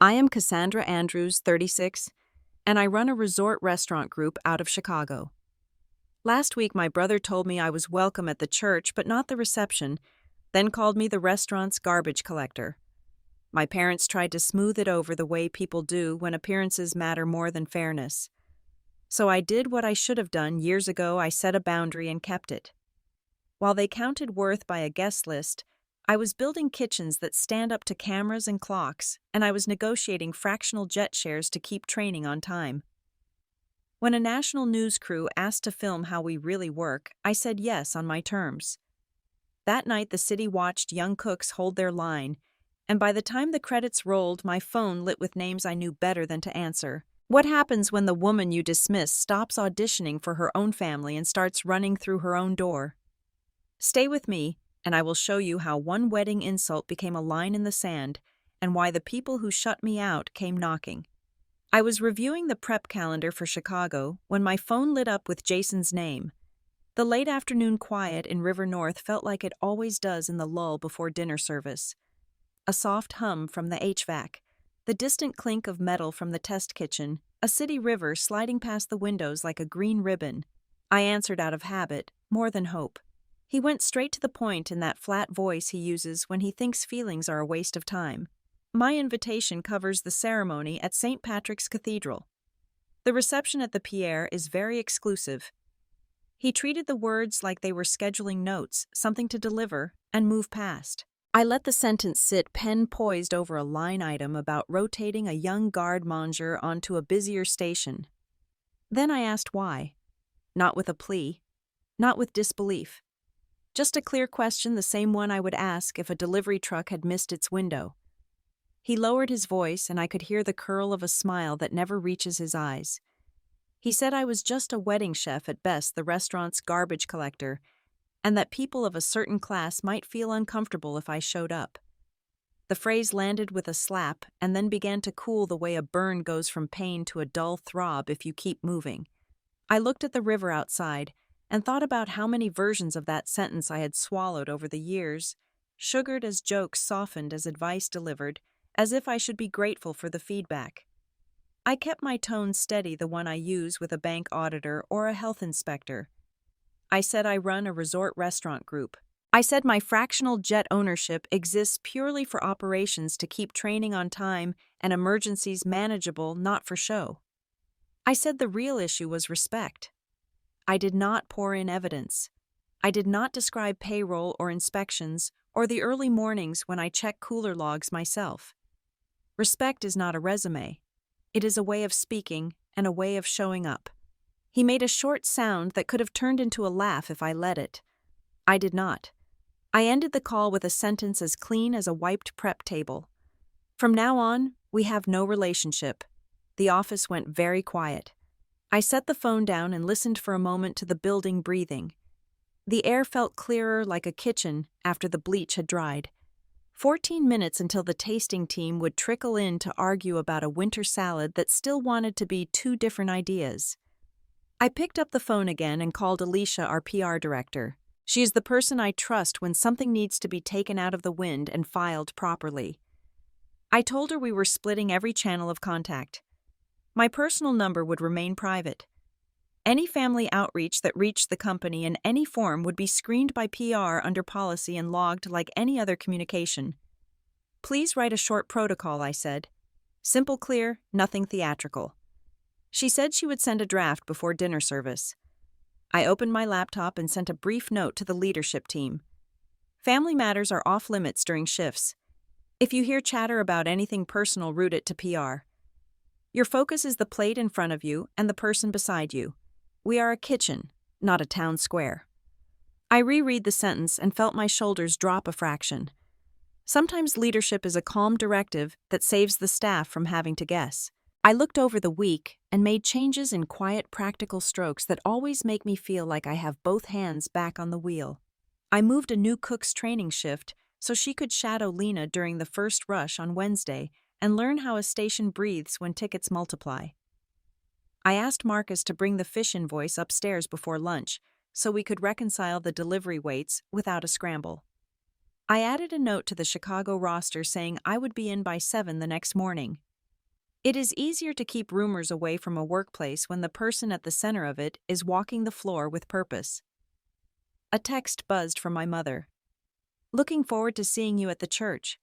I am Cassandra Andrews, 36, and I run a resort restaurant group out of Chicago. Last week, my brother told me I was welcome at the church but not the reception, then called me the restaurant's garbage collector. My parents tried to smooth it over the way people do when appearances matter more than fairness. So I did what I should have done years ago. I set a boundary and kept it. While they counted worth by a guest list, I was building kitchens that stand up to cameras and clocks, and I was negotiating fractional jet shares to keep training on time. When a national news crew asked to film how we really work, I said yes on my terms. That night, the city watched young cooks hold their line, and by the time the credits rolled, my phone lit with names I knew better than to answer. What happens when the woman you dismiss stops auditioning for her own family and starts running through her own door? Stay with me, and I will show you how one wedding insult became a line in the sand and why the people who shut me out came knocking. I was reviewing the prep calendar for Chicago when my phone lit up with Jason's name. The late afternoon quiet in River North felt like it always does in the lull before dinner service. A soft hum from the HVAC, the distant clink of metal from the test kitchen, a city river sliding past the windows like a green ribbon. I answered out of habit, more than hope. He went straight to the point in that flat voice he uses when he thinks feelings are a waste of time. My invitation covers the ceremony at St. Patrick's Cathedral. The reception at the Pierre is very exclusive. He treated the words like they were scheduling notes, something to deliver, and move past. I let the sentence sit pen poised over a line item about rotating a young garde-manger onto a busier station. Then I asked why. Not with a plea, not with disbelief. Just a clear question, the same one I would ask if a delivery truck had missed its window. He lowered his voice, and I could hear the curl of a smile that never reaches his eyes. He said I was just a wedding chef at best, the restaurant's garbage collector, and that people of a certain class might feel uncomfortable if I showed up. The phrase landed with a slap and then began to cool the way a burn goes from pain to a dull throb if you keep moving. I looked at the river outside and thought about how many versions of that sentence I had swallowed over the years, sugared as jokes, softened as advice delivered, as if I should be grateful for the feedback. I kept my tone steady, the one I use with a bank auditor or a health inspector. I said I run a resort restaurant group. I said my fractional jet ownership exists purely for operations to keep training on time and emergencies manageable, not for show. I said the real issue was respect. I did not pour in evidence. I did not describe payroll or inspections or the early mornings when I check cooler logs myself. Respect is not a resume. It is a way of speaking and a way of showing up. He made a short sound that could have turned into a laugh if I let it. I did not. I ended the call with a sentence as clean as a wiped prep table. From now on, we have no relationship. The office went very quiet. I set the phone down and listened for a moment to the building breathing. The air felt clearer, like a kitchen after the bleach had dried. 14 minutes until the tasting team would trickle in to argue about a winter salad that still wanted to be two different ideas. I picked up the phone again and called Alicia, our PR director. She is the person I trust when something needs to be taken out of the wind and filed properly. I told her we were splitting every channel of contact. My personal number would remain private. Any family outreach that reached the company in any form would be screened by PR under policy and logged like any other communication. Please write a short protocol, I said. Simple, clear, nothing theatrical. She said she would send a draft before dinner service. I opened my laptop and sent a brief note to the leadership team. Family matters are off limits during shifts. If you hear chatter about anything personal, route it to PR. Your focus is the plate in front of you and the person beside you. We are a kitchen, not a town square. I reread the sentence and felt my shoulders drop a fraction. Sometimes leadership is a calm directive that saves the staff from having to guess. I looked over the week and made changes in quiet, practical strokes that always make me feel like I have both hands back on the wheel. I moved a new cook's training shift so she could shadow Lena during the first rush on Wednesday and learn how a station breathes when tickets multiply. I asked Marcus to bring the fish invoice upstairs before lunch so we could reconcile the delivery weights without a scramble. I added a note to the Chicago roster saying I would be in by 7 the next morning. It is easier to keep rumors away from a workplace when the person at the center of it is walking the floor with purpose. A text buzzed from my mother. "Looking forward to seeing you at the church."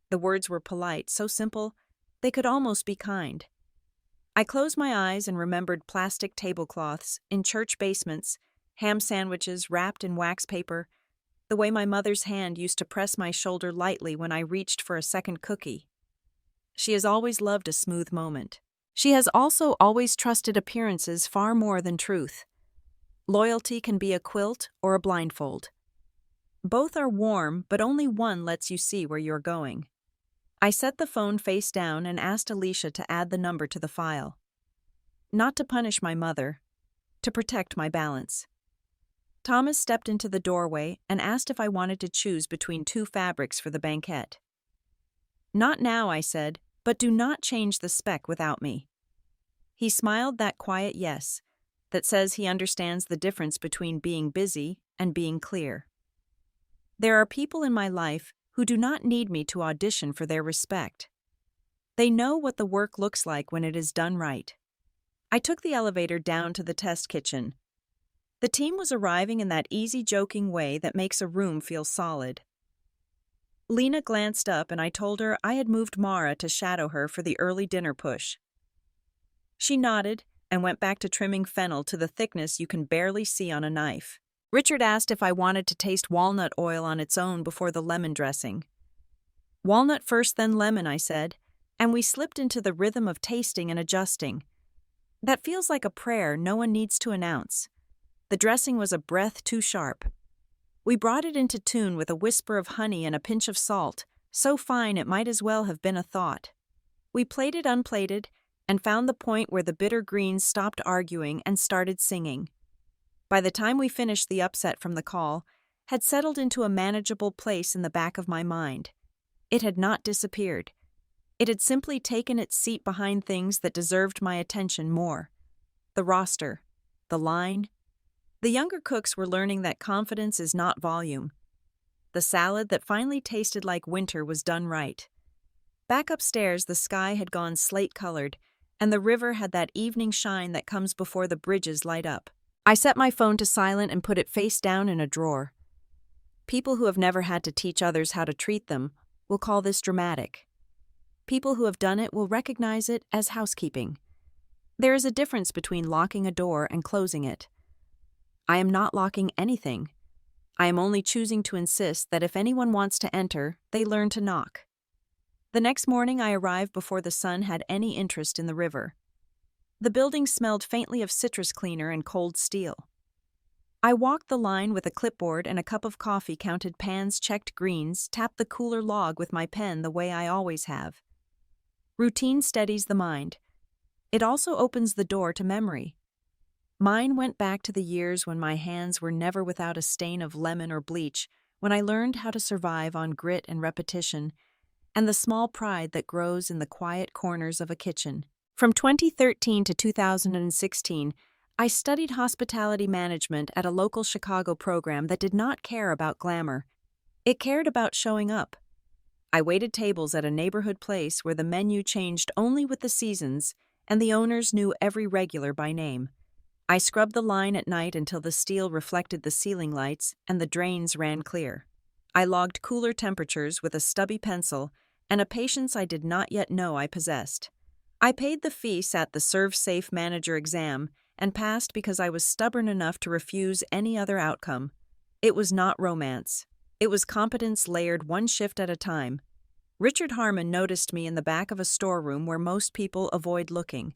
The words were polite, so simple, they could almost be kind. I closed my eyes and remembered plastic tablecloths in church basements, ham sandwiches wrapped in wax paper, the way my mother's hand used to press my shoulder lightly when I reached for a second cookie. She has always loved a smooth moment. She has also always trusted appearances far more than truth. Loyalty can be a quilt or a blindfold. Both are warm, but only one lets you see where you're going. I set the phone face down and asked Alicia to add the number to the file. Not to punish my mother, to protect my balance. Thomas stepped into the doorway and asked if I wanted to choose between two fabrics for the banquette. "Not now," I said, "but do not change the spec without me." He smiled that quiet yes, that says he understands the difference between being busy and being clear. There are people in my life who do not need me to audition for their respect. They know what the work looks like when it is done right. I took the elevator down to the test kitchen. The team was arriving in that easy, joking way that makes a room feel solid. Lena glanced up and I told her I had moved Mara to shadow her for the early dinner push. She nodded and went back to trimming fennel to the thickness you can barely see on a knife. Richard asked if I wanted to taste walnut oil on its own before the lemon dressing. "Walnut first, then lemon," I said, and we slipped into the rhythm of tasting and adjusting. That feels like a prayer no one needs to announce. The dressing was a breath too sharp. We brought it into tune with a whisper of honey and a pinch of salt, so fine it might as well have been a thought. We plated unplated and found the point where the bitter greens stopped arguing and started singing. By the time we finished, the upset from the call had settled into a manageable place in the back of my mind. It had not disappeared. It had simply taken its seat behind things that deserved my attention more. The roster, the line. The younger cooks were learning that confidence is not volume. The salad that finally tasted like winter was done right. Back upstairs, the sky had gone slate-colored, and the river had that evening shine that comes before the bridges light up. I set my phone to silent and put it face down in a drawer. People who have never had to teach others how to treat them will call this dramatic. People who have done it will recognize it as housekeeping. There is a difference between locking a door and closing it. I am not locking anything. I am only choosing to insist that if anyone wants to enter, they learn to knock. The next morning I arrived before the sun had any interest in the river. The building smelled faintly of citrus cleaner and cold steel. I walked the line with a clipboard and a cup of coffee, counted pans, checked greens, tapped the cooler log with my pen the way I always have. Routine steadies the mind. It also opens the door to memory. Mine went back to the years when my hands were never without a stain of lemon or bleach, when I learned how to survive on grit and repetition, and the small pride that grows in the quiet corners of a kitchen. From 2013 to 2016, I studied hospitality management at a local Chicago program that did not care about glamour. It cared about showing up. I waited tables at a neighborhood place where the menu changed only with the seasons, and the owners knew every regular by name. I scrubbed the line at night until the steel reflected the ceiling lights and the drains ran clear. I logged cooler temperatures with a stubby pencil and a patience I did not yet know I possessed. I paid the fee, sat the Serve Safe Manager exam, and passed because I was stubborn enough to refuse any other outcome. It was not romance. It was competence layered one shift at a time. Richard Harmon noticed me in the back of a storeroom where most people avoid looking.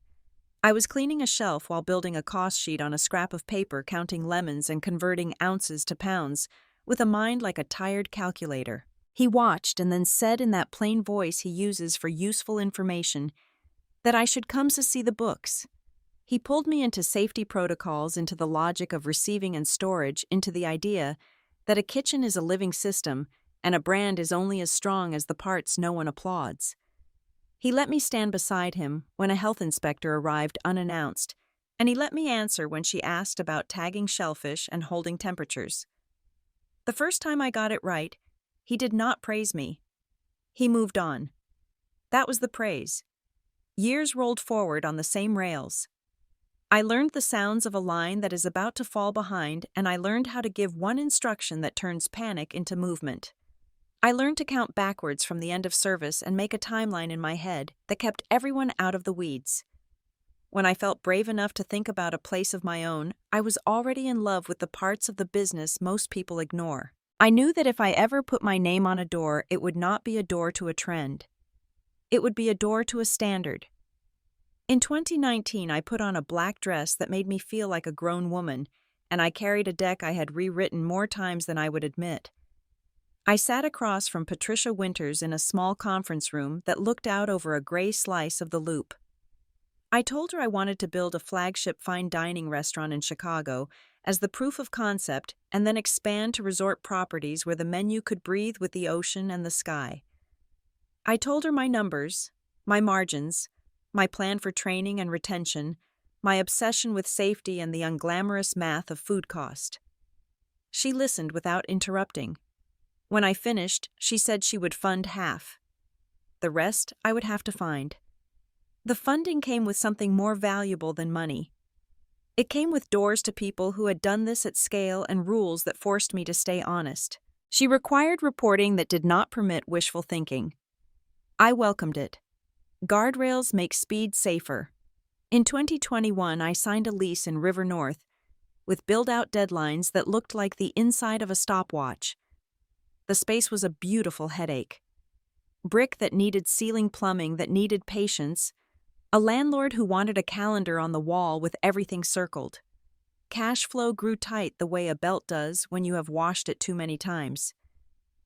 I was cleaning a shelf while building a cost sheet on a scrap of paper, counting lemons and converting ounces to pounds, with a mind like a tired calculator. He watched and then said in that plain voice he uses for useful information that I should come to see the books. He pulled me into safety protocols, into the logic of receiving and storage, into the idea that a kitchen is a living system and a brand is only as strong as the parts no one applauds. He let me stand beside him when a health inspector arrived unannounced, and he let me answer when she asked about tagging shellfish and holding temperatures. The first time I got it right, he did not praise me. He moved on. That was the praise. Years rolled forward on the same rails. I learned the sounds of a line that is about to fall behind, and I learned how to give one instruction that turns panic into movement. I learned to count backwards from the end of service and make a timeline in my head that kept everyone out of the weeds. When I felt brave enough to think about a place of my own, I was already in love with the parts of the business most people ignore. I knew that if I ever put my name on a door, it would not be a door to a trend. It would be a door to a standard. In 2019, I put on a black dress that made me feel like a grown woman, and I carried a deck I had rewritten more times than I would admit. I sat across from Patricia Winters in a small conference room that looked out over a gray slice of the Loop. I told her I wanted to build a flagship fine dining restaurant in Chicago as the proof of concept and then expand to resort properties where the menu could breathe with the ocean and the sky. I told her my numbers, my margins, my plan for training and retention, my obsession with safety and the unglamorous math of food cost. She listened without interrupting. When I finished, she said she would fund half. The rest I would have to find. The funding came with something more valuable than money. It came with doors to people who had done this at scale and rules that forced me to stay honest. She required reporting that did not permit wishful thinking. I welcomed it. Guardrails make speed safer. In 2021, I signed a lease in River North with build-out deadlines that looked like the inside of a stopwatch. The space was a beautiful headache. Brick that needed ceiling plumbing that needed patience. A landlord who wanted a calendar on the wall with everything circled. Cash flow grew tight the way a belt does when you have washed it too many times.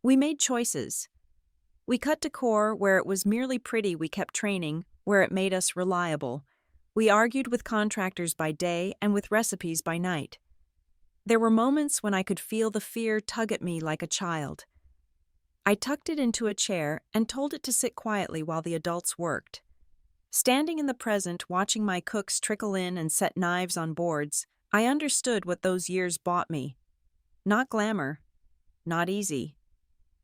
We made choices. We cut decor where it was merely pretty. We kept training where it made us reliable. We argued with contractors by day and with recipes by night. There were moments when I could feel the fear tug at me like a child. I tucked it into a chair and told it to sit quietly while the adults worked. Standing in the present, watching my cooks trickle in and set knives on boards, I understood what those years bought me. Not glamour, not easy.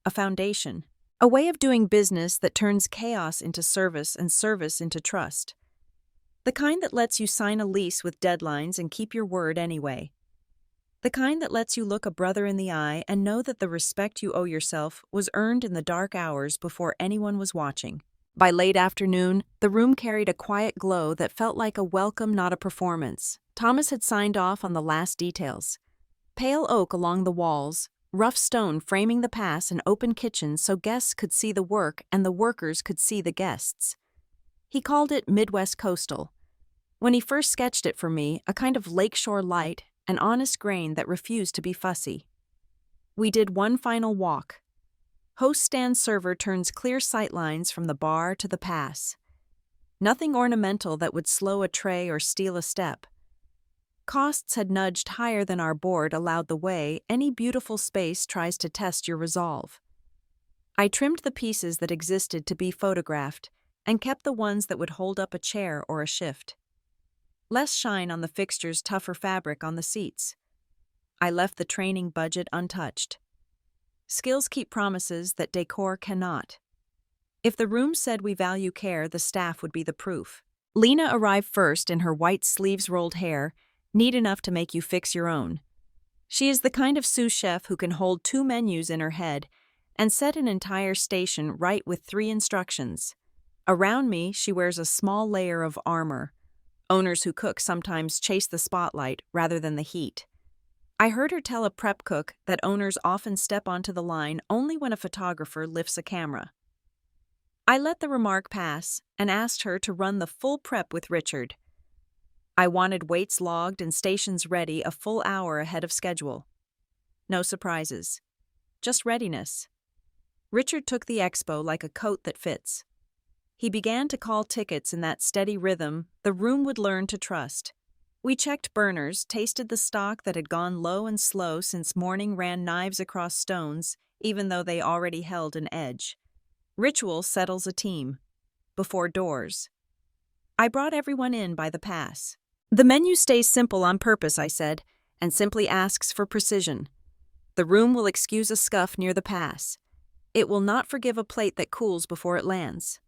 A foundation. A way of doing business that turns chaos into service and service into trust. The kind that lets you sign a lease with deadlines and keep your word anyway. The kind that lets you look a brother in the eye and know that the respect you owe yourself was earned in the dark hours before anyone was watching. By late afternoon, the room carried a quiet glow that felt like a welcome, not a performance. Thomas had signed off on the last details. Pale oak along the walls, rough stone framing the pass, an open kitchen so guests could see the work and the workers could see the guests. He called it Midwest Coastal. When he first sketched it for me, a kind of lakeshore light, an honest grain that refused to be fussy. We did one final walk. Host stand server turns clear sight lines from the bar to the pass. Nothing ornamental that would slow a tray or steal a step. Costs had nudged higher than our board allowed the way. Any beautiful space tries to test your resolve. I trimmed the pieces that existed to be photographed and kept the ones that would hold up a chair or a shift. Less shine on the fixtures, tougher fabric on the seats. I left the training budget untouched. Skills keep promises that decor cannot. If the room said we value care, the staff would be the proof. Lena arrived first in her white sleeves rolled hair, neat enough to make you fix your own. She is the kind of sous chef who can hold 2 menus in her head and set an entire station right with 3 instructions. Around me, she wears a small layer of armor. Owners who cook sometimes chase the spotlight rather than the heat. I heard her tell a prep cook that owners often step onto the line only when a photographer lifts a camera. I let the remark pass and asked her to run the full prep with Richard. I wanted weights logged and stations ready a full hour ahead of schedule. No surprises. Just readiness. Richard took the expo like a coat that fits. He began to call tickets in that steady rhythm the room would learn to trust. We checked burners, tasted the stock that had gone low and slow since morning, ran knives across stones, even though they already held an edge. Ritual settles a team. Before doors. I brought everyone in by the pass. The menu stays simple on purpose, I said, and simply asks for precision. The room will excuse a scuff near the pass. It will not forgive a plate that cools before it lands.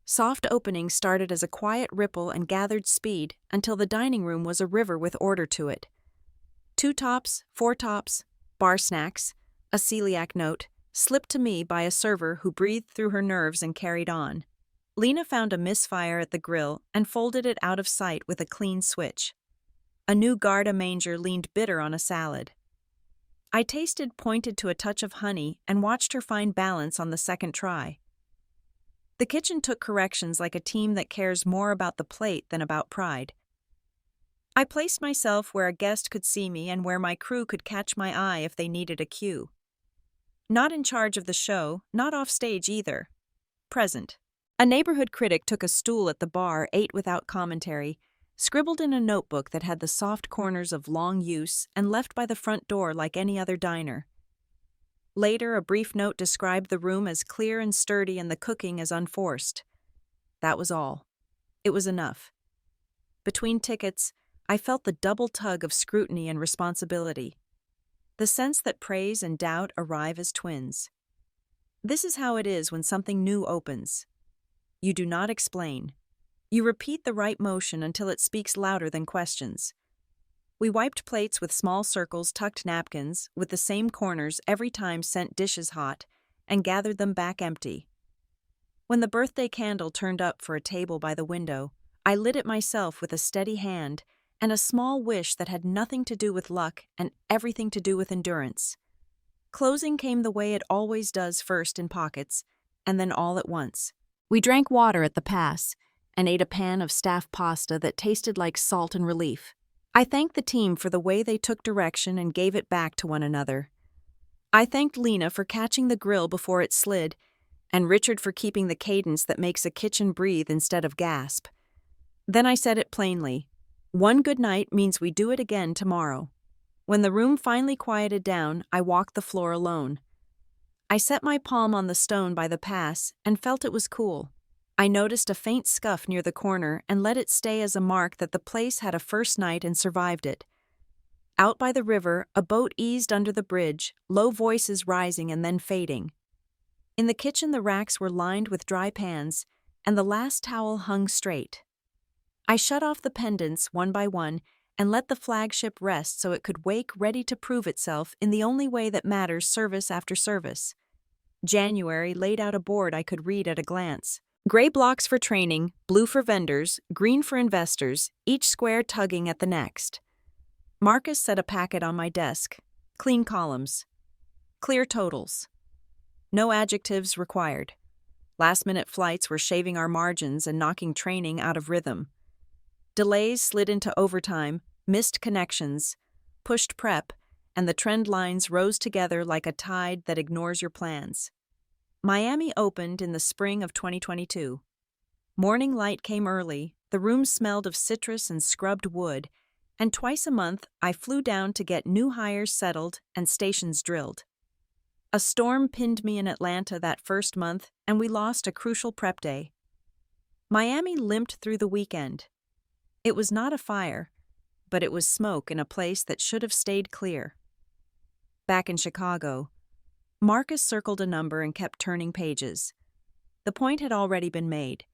Soft openings started as a quiet ripple and gathered speed until the dining room was a river with order to it. 2 tops, 4 tops, bar snacks, a celiac note, slipped to me by a server who breathed through her nerves and carried on. Lena found a misfire at the grill and folded it out of sight with a clean switch. A new Garda manger leaned bitter on a salad. I tasted pointed to a touch of honey and watched her find balance on the second try. The kitchen took corrections like a team that cares more about the plate than about pride. I placed myself where a guest could see me and where my crew could catch my eye if they needed a cue. Not in charge of the show, not off stage either. Present. A neighborhood critic took a stool at the bar, ate without commentary, scribbled in a notebook that had the soft corners of long use, and left by the front door like any other diner. Later, a brief note described the room as clear and sturdy and the cooking as unforced. That was all. It was enough. Between tickets, I felt the double tug of scrutiny and responsibility. The sense that praise and doubt arrive as twins. This is how it is when something new opens. You do not explain. You repeat the right motion until it speaks louder than questions. We wiped plates with small circles, tucked napkins, with the same corners every time sent dishes hot, and gathered them back empty. When the birthday candle turned up for a table by the window, I lit it myself with a steady hand and a small wish that had nothing to do with luck and everything to do with endurance. Closing came the way it always does, first in pockets, and then all at once. We drank water at the pass and ate a pan of staff pasta that tasted like salt and relief. I thanked the team for the way they took direction and gave it back to one another. I thanked Lena for catching the grill before it slid, and Richard for keeping the cadence that makes a kitchen breathe instead of gasp. Then I said it plainly. One good night means we do it again tomorrow. When the room finally quieted down, I walked the floor alone. I set my palm on the stone by the pass and felt it was cool. I noticed a faint scuff near the corner and let it stay as a mark that the place had a first night and survived it. Out by the river, a boat eased under the bridge, low voices rising and then fading. In the kitchen, the racks were lined with dry pans, and the last towel hung straight. I shut off the pendants one by one and let the flagship rest so it could wake ready to prove itself in the only way that matters, service after service. January laid out a board I could read at a glance. Gray blocks for training, blue for vendors, green for investors, each square tugging at the next. Marcus set a packet on my desk. Clean columns. Clear totals. No adjectives required. Last-minute flights were shaving our margins and knocking training out of rhythm. Delays slid into overtime, missed connections, pushed prep, and the trend lines rose together like a tide that ignores your plans. Miami opened in the spring of 2022. Morning light came early, the room smelled of citrus and scrubbed wood, and twice a month I flew down to get new hires settled and stations drilled. A storm pinned me in Atlanta that first month, and we lost a crucial prep day. Miami limped through the weekend. It was not a fire, but it was smoke in a place that should have stayed clear. Back in Chicago, Marcus circled a number and kept turning pages. The point had already been made.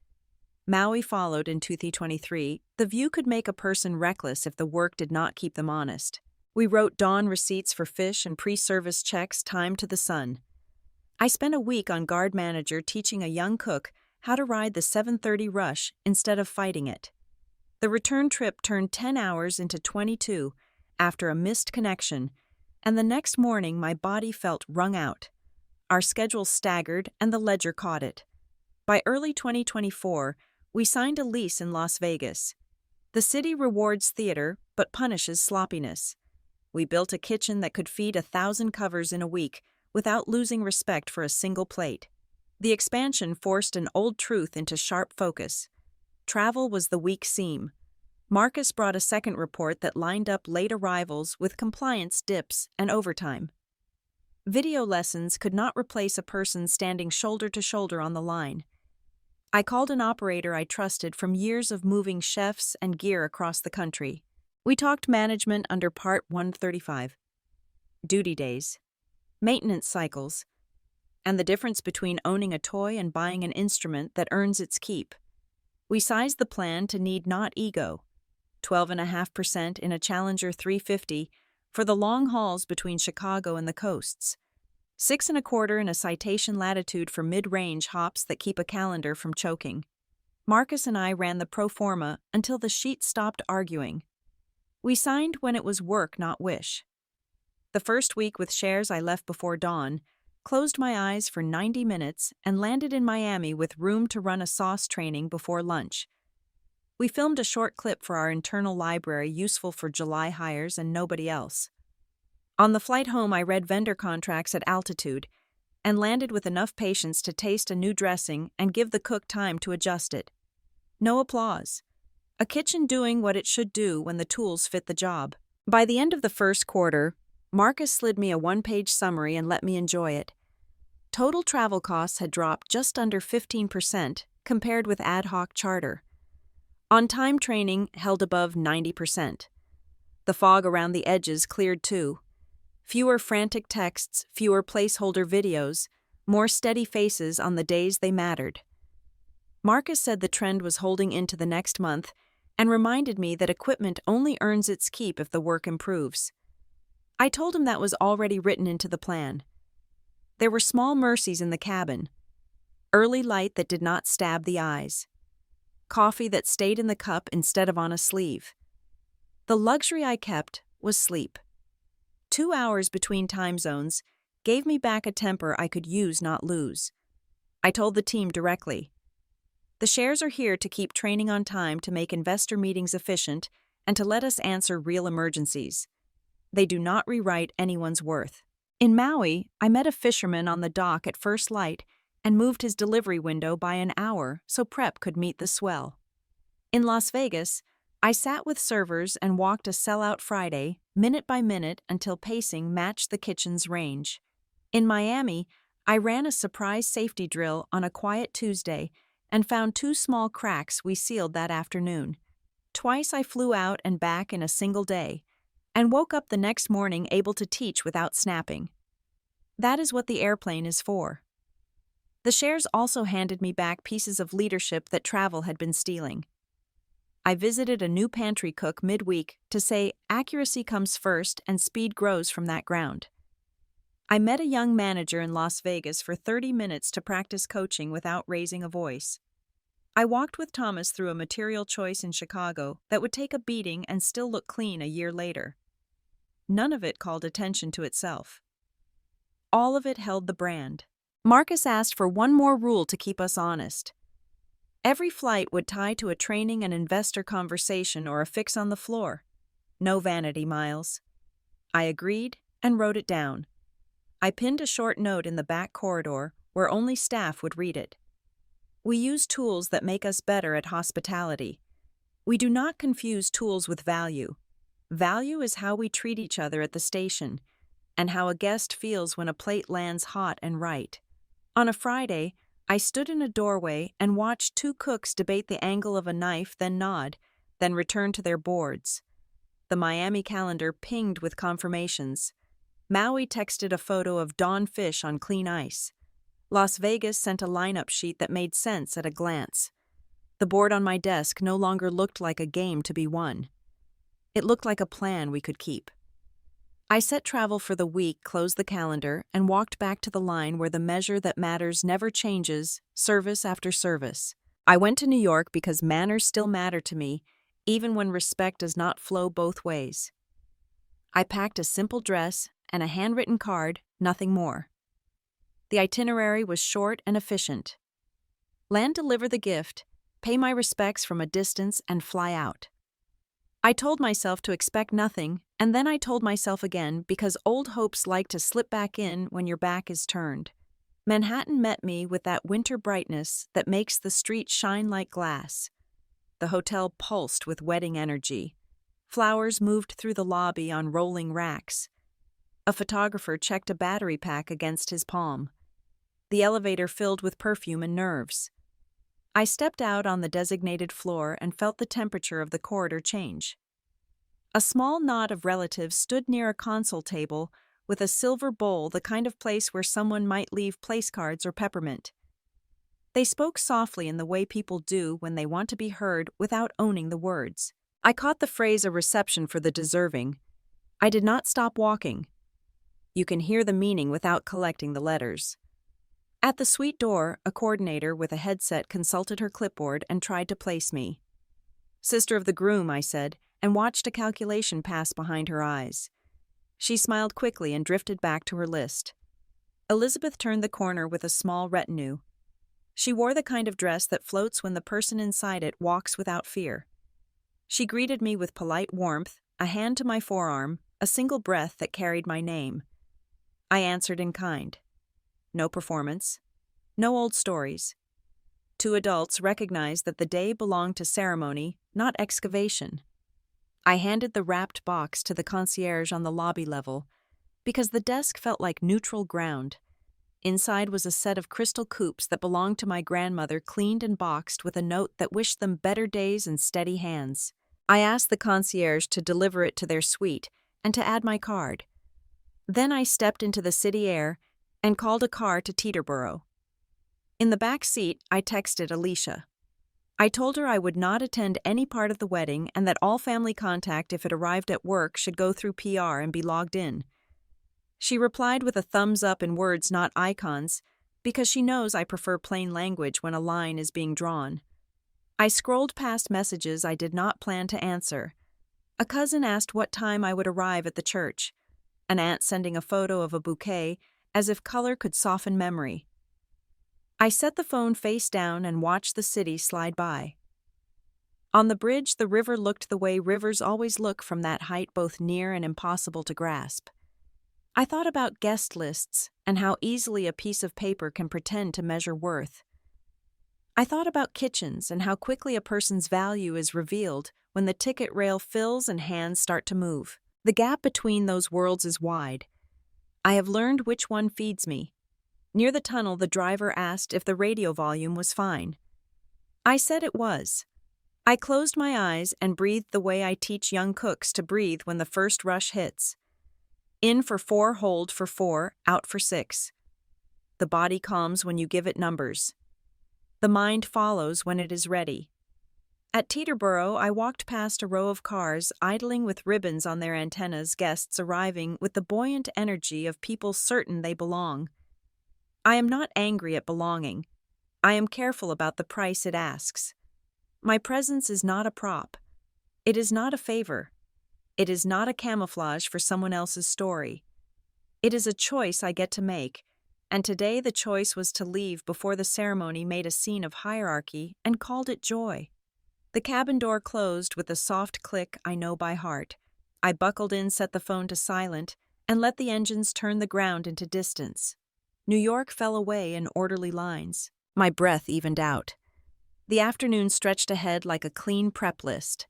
Maui followed in 2023. The view could make a person reckless if the work did not keep them honest. We wrote dawn receipts for fish and pre-service checks timed to the sun. I spent a week on guard manager teaching a young cook how to ride the 7:30 rush instead of fighting it. The return trip turned 10 hours into 22 after a missed connection, and the next morning my body felt wrung out. Our schedule staggered and the ledger caught it. By early 2024, we signed a lease in Las Vegas. The city rewards theater but punishes sloppiness. We built a kitchen that could feed 1,000 covers in a week without losing respect for a single plate. The expansion forced an old truth into sharp focus. Travel was the weak seam. Marcus brought a second report that lined up late arrivals with compliance dips and overtime. Video lessons could not replace a person standing shoulder to shoulder on the line. I called an operator I trusted from years of moving chefs and gear across the country. We talked management under Part 135. Duty days. Maintenance cycles. and the difference between owning a toy and buying an instrument that earns its keep. We sized the plan to need not ego, 12.5% in a Challenger 350 for the long hauls between Chicago and the coasts, 6.25 in a Citation Latitude for mid-range hops that keep a calendar from choking. Marcus and I ran the pro forma until the sheet stopped arguing. We signed when it was work, not wish. The first week with shares I left before dawn, closed my eyes for 90 minutes, and landed in Miami with room to run a sauce training before lunch. We filmed a short clip for our internal library useful for July hires and nobody else. On the flight home, I read vendor contracts at altitude and landed with enough patience to taste a new dressing and give the cook time to adjust it. No applause. A kitchen doing what it should do when the tools fit the job. By the end of the first quarter, Marcus slid me a one-page summary and let me enjoy it. Total travel costs had dropped just under 15% compared with ad hoc charter. On-time training held above 90%. The fog around the edges cleared too. Fewer frantic texts, fewer placeholder videos, more steady faces on the days they mattered. Marcus said the trend was holding into the next month and reminded me that equipment only earns its keep if the work improves. I told him that was already written into the plan. There were small mercies in the cabin. Early light that did not stab the eyes. Coffee that stayed in the cup instead of on a sleeve. The luxury I kept was sleep. 2 hours between time zones gave me back a temper I could use, not lose. I told the team directly. The shares are here to keep training on time, to make investor meetings efficient, and to let us answer real emergencies. They do not rewrite anyone's worth. In Maui, I met a fisherman on the dock at first light and moved his delivery window by an hour so prep could meet the swell. In Las Vegas, I sat with servers and walked a sellout Friday, minute by minute, until pacing matched the kitchen's range. In Miami, I ran a surprise safety drill on a quiet Tuesday and found 2 small cracks we sealed that afternoon. Twice I flew out and back in a single day, and woke up the next morning able to teach without snapping. That is what the airplane is for. The shares also handed me back pieces of leadership that travel had been stealing. I visited a new pantry cook midweek to say accuracy comes first and speed grows from that ground. I met a young manager in Las Vegas for 30 minutes to practice coaching without raising a voice. I walked with Thomas through a material choice in Chicago that would take a beating and still look clean a year later. None of it called attention to itself. All of it held the brand. Marcus asked for one more rule to keep us honest. Every flight would tie to a training and investor conversation or a fix on the floor. No vanity, Miles. I agreed and wrote it down. I pinned a short note in the back corridor where only staff would read it. We use tools that make us better at hospitality. We do not confuse tools with value. Value is how we treat each other at the station, and how a guest feels when a plate lands hot and right. On a Friday, I stood in a doorway and watched 2 cooks debate the angle of a knife, then nod, then return to their boards. The Miami calendar pinged with confirmations. Maui texted a photo of dawn fish on clean ice. Las Vegas sent a lineup sheet that made sense at a glance. The board on my desk no longer looked like a game to be won. It looked like a plan we could keep. I set travel for the week, closed the calendar, and walked back to the line where the measure that matters never changes, service after service. I went to New York because manners still matter to me, even when respect does not flow both ways. I packed a simple dress and a handwritten card, nothing more. The itinerary was short and efficient. Land, deliver the gift, pay my respects from a distance, and fly out. I told myself to expect nothing, and then I told myself again because old hopes like to slip back in when your back is turned. Manhattan met me with that winter brightness that makes the street shine like glass. The hotel pulsed with wedding energy. Flowers moved through the lobby on rolling racks. A photographer checked a battery pack against his palm. The elevator filled with perfume and nerves. I stepped out on the designated floor and felt the temperature of the corridor change. A small knot of relatives stood near a console table with a silver bowl, the kind of place where someone might leave place cards or peppermint. They spoke softly in the way people do when they want to be heard without owning the words. I caught the phrase "a reception for the deserving." I did not stop walking. You can hear the meaning without collecting the letters. At the suite door, a coordinator with a headset consulted her clipboard and tried to place me. "Sister of the groom," I said, and watched a calculation pass behind her eyes. She smiled quickly and drifted back to her list. Elizabeth turned the corner with a small retinue. She wore the kind of dress that floats when the person inside it walks without fear. She greeted me with polite warmth, a hand to my forearm, a single breath that carried my name. I answered in kind. No performance. No old stories. Two adults recognized that the day belonged to ceremony, not excavation. I handed the wrapped box to the concierge on the lobby level, because the desk felt like neutral ground. Inside was a set of crystal coupes that belonged to my grandmother, cleaned and boxed with a note that wished them better days and steady hands. I asked the concierge to deliver it to their suite and to add my card. Then I stepped into the city air and called a car to Teterboro. In the back seat, I texted Alicia. I told her I would not attend any part of the wedding and that all family contact, if it arrived at work, should go through PR and be logged in. She replied with a thumbs up in words, not icons, because she knows I prefer plain language when a line is being drawn. I scrolled past messages I did not plan to answer. A cousin asked what time I would arrive at the church. An aunt sending a photo of a bouquet, as if color could soften memory. I set the phone face down and watched the city slide by. On the bridge, the river looked the way rivers always look from that height, both near and impossible to grasp. I thought about guest lists and how easily a piece of paper can pretend to measure worth. I thought about kitchens and how quickly a person's value is revealed when the ticket rail fills and hands start to move. The gap between those worlds is wide. I have learned which one feeds me. Near the tunnel, the driver asked if the radio volume was fine. I said it was. I closed my eyes and breathed the way I teach young cooks to breathe when the first rush hits. In for 4, hold for 4, out for 6. The body calms when you give it numbers. The mind follows when it is ready. At Teterboro, I walked past a row of cars idling with ribbons on their antennas, guests arriving with the buoyant energy of people certain they belong. I am not angry at belonging. I am careful about the price it asks. My presence is not a prop. It is not a favor. It is not a camouflage for someone else's story. It is a choice I get to make, and today the choice was to leave before the ceremony made a scene of hierarchy and called it joy. The cabin door closed with a soft click I know by heart. I buckled in, set the phone to silent, and let the engines turn the ground into distance. New York fell away in orderly lines. My breath evened out. The afternoon stretched ahead like a clean prep list.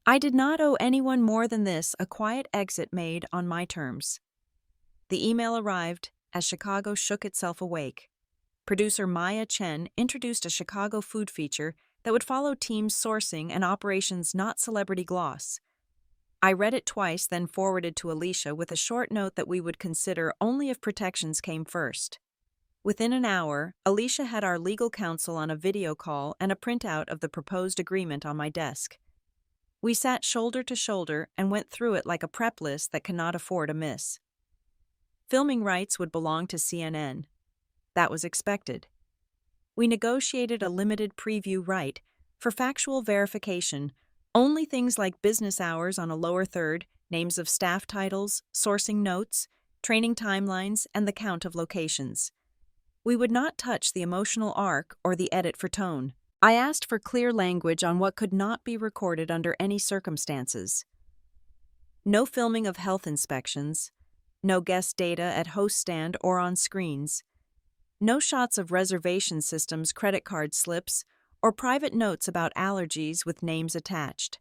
I did not owe anyone more than this, a quiet exit made on my terms. The email arrived as Chicago shook itself awake. Producer Maya Chen introduced a Chicago food feature that would follow teams sourcing and operations, not celebrity gloss. I read it twice, then forwarded to Alicia with a short note that we would consider only if protections came first. Within an hour, Alicia had our legal counsel on a video call and a printout of the proposed agreement on my desk. We sat shoulder to shoulder and went through it like a prep list that cannot afford a miss. Filming rights would belong to CNN. That was expected. We negotiated a limited preview right for factual verification, only things like business hours on a lower third, names of staff titles, sourcing notes, training timelines, and the count of locations. We would not touch the emotional arc or the edit for tone. I asked for clear language on what could not be recorded under any circumstances. No filming of health inspections, no guest data at host stand or on screens, no shots of reservation systems, credit card slips, or private notes about allergies with names attached.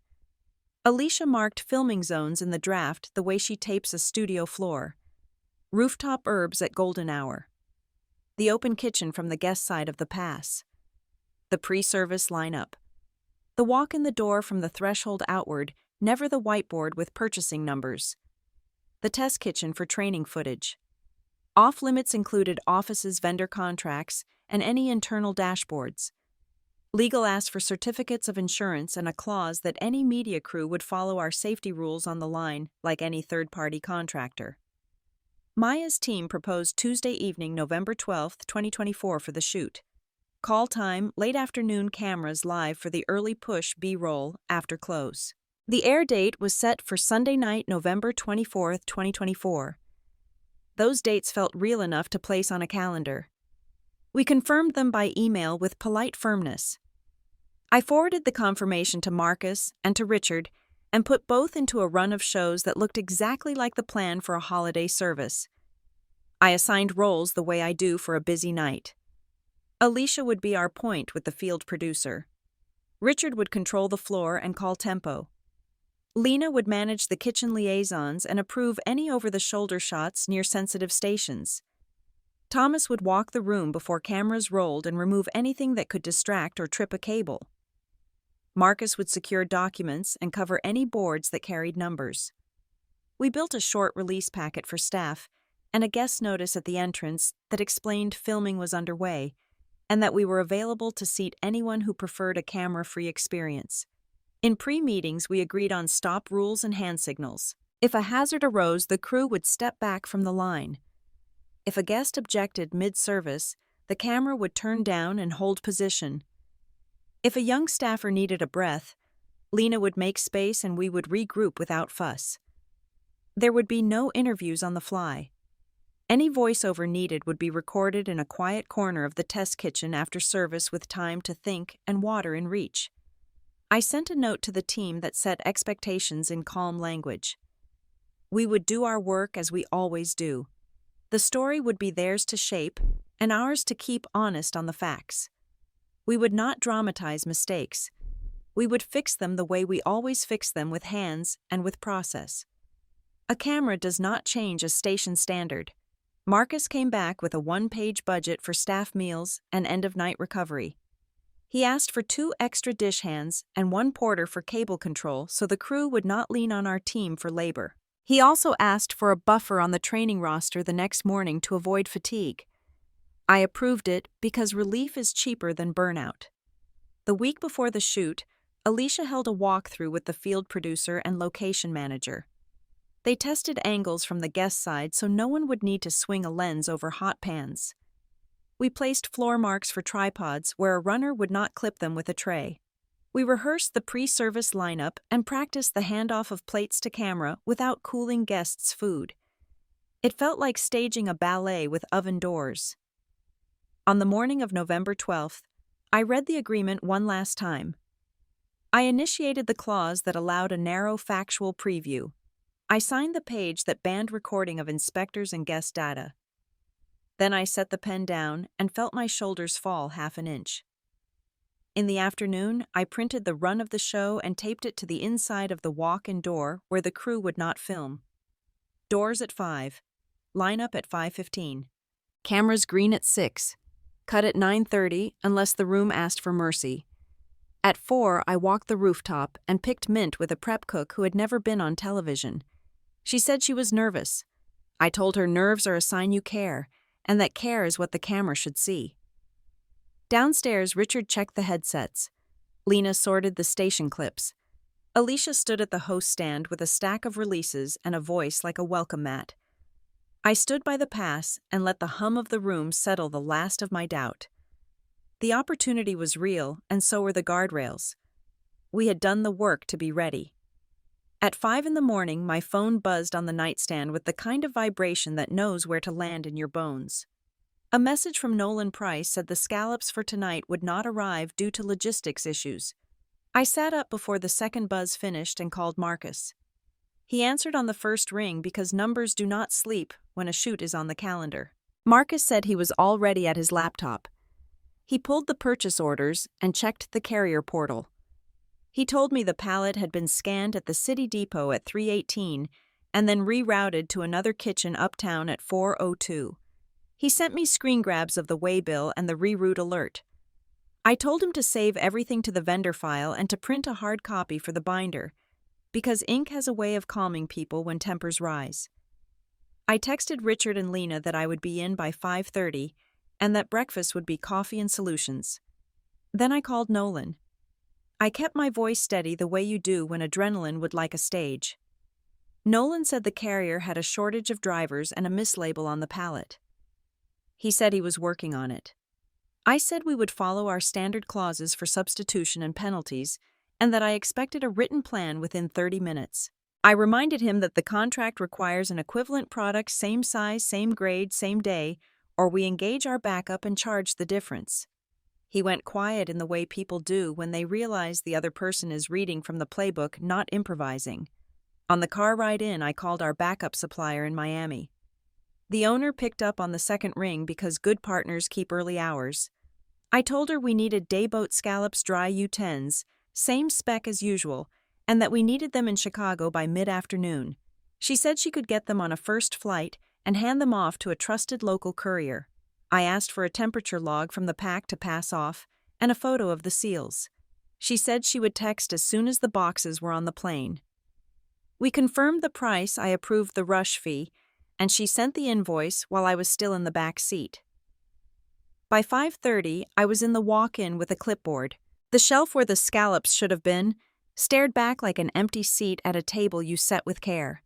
Alicia marked filming zones in the draft the way she tapes a studio floor. Rooftop herbs at golden hour. The open kitchen from the guest side of the pass. The pre-service lineup. The walk in the door from the threshold outward, never the whiteboard with purchasing numbers. the test kitchen for training footage. Off-limits included offices' vendor contracts and any internal dashboards. Legal asked for certificates of insurance and a clause that any media crew would follow our safety rules on the line, like any third-party contractor. Maya's team proposed Tuesday evening, November 12, 2024 for the shoot. Call time, late afternoon cameras live for the early push B-roll after close. The air date was set for Sunday night, November 24, 2024. Those dates felt real enough to place on a calendar. We confirmed them by email with polite firmness. I forwarded the confirmation to Marcus and to Richard and put both into a run of shows that looked exactly like the plan for a holiday service. I assigned roles the way I do for a busy night. Alicia would be our point with the field producer. Richard would control the floor and call tempo. Lena would manage the kitchen liaisons and approve any over-the-shoulder shots near sensitive stations. Thomas would walk the room before cameras rolled and remove anything that could distract or trip a cable. Marcus would secure documents and cover any boards that carried numbers. We built a short release packet for staff and a guest notice at the entrance that explained filming was underway and that we were available to seat anyone who preferred a camera-free experience. In pre-meetings, we agreed on stop rules and hand signals. If a hazard arose, the crew would step back from the line. If a guest objected mid-service, the camera would turn down and hold position. If a young staffer needed a breath, Lena would make space and we would regroup without fuss. There would be no interviews on the fly. Any voiceover needed would be recorded in a quiet corner of the test kitchen after service with time to think and water in reach. I sent a note to the team that set expectations in calm language. We would do our work as we always do. The story would be theirs to shape and ours to keep honest on the facts. We would not dramatize mistakes. We would fix them the way we always fix them, with hands and with process. A camera does not change a station standard. Marcus came back with a one-page budget for staff meals and end-of-night recovery. He asked for 2 extra dish hands and 1 porter for cable control so the crew would not lean on our team for labor. He also asked for a buffer on the training roster the next morning to avoid fatigue. I approved it because relief is cheaper than burnout. The week before the shoot, Alicia held a walkthrough with the field producer and location manager. They tested angles from the guest side so no one would need to swing a lens over hot pans. We placed floor marks for tripods where a runner would not clip them with a tray. We rehearsed the pre-service lineup and practiced the handoff of plates to camera without cooling guests' food. It felt like staging a ballet with oven doors. On the morning of November 12th, I read the agreement one last time. I initiated the clause that allowed a narrow factual preview. I signed the page that banned recording of inspectors and guest data. Then I set the pen down and felt my shoulders fall half an inch. In the afternoon, I printed the run of the show and taped it to the inside of the walk-in door where the crew would not film. Doors at 5. Lineup at 5:15. Cameras green at 6. Cut at 9:30 unless the room asked for mercy. At 4, I walked the rooftop and picked mint with a prep cook who had never been on television. She said she was nervous. I told her nerves are a sign you care, and that care is what the camera should see. Downstairs, Richard checked the headsets. Lena sorted the station clips. Alicia stood at the host stand with a stack of releases and a voice like a welcome mat. I stood by the pass and let the hum of the room settle the last of my doubt. The opportunity was real, and so were the guardrails. We had done the work to be ready. At 5 in the morning, my phone buzzed on the nightstand with the kind of vibration that knows where to land in your bones. A message from Nolan Price said the scallops for tonight would not arrive due to logistics issues. I sat up before the second buzz finished and called Marcus. He answered on the first ring because numbers do not sleep when a shoot is on the calendar. Marcus said he was already at his laptop. He pulled the purchase orders and checked the carrier portal. He told me the pallet had been scanned at the city depot at 3:18 and then rerouted to another kitchen uptown at 4:02. He sent me screen grabs of the waybill and the reroute alert. I told him to save everything to the vendor file and to print a hard copy for the binder, because ink has a way of calming people when tempers rise. I texted Richard and Lena that I would be in by 5:30 and that breakfast would be coffee and solutions. Then I called Nolan. I kept my voice steady the way you do when adrenaline would like a stage. Nolan said the carrier had a shortage of drivers and a mislabel on the pallet. He said he was working on it. I said we would follow our standard clauses for substitution and penalties, and that I expected a written plan within 30 minutes. I reminded him that the contract requires an equivalent product, same size, same grade, same day, or we engage our backup and charge the difference. He went quiet in the way people do when they realize the other person is reading from the playbook, not improvising. On the car ride in, I called our backup supplier in Miami. The owner picked up on the second ring because good partners keep early hours. I told her we needed dayboat scallops dry U10s, same spec as usual, and that we needed them in Chicago by mid-afternoon. She said she could get them on a first flight and hand them off to a trusted local courier. I asked for a temperature log from the pack to pass off and a photo of the seals. She said she would text as soon as the boxes were on the plane. We confirmed the price, I approved the rush fee, and she sent the invoice while I was still in the back seat. By 5:30, I was in the walk-in with a clipboard. The shelf where the scallops should have been stared back like an empty seat at a table you set with care.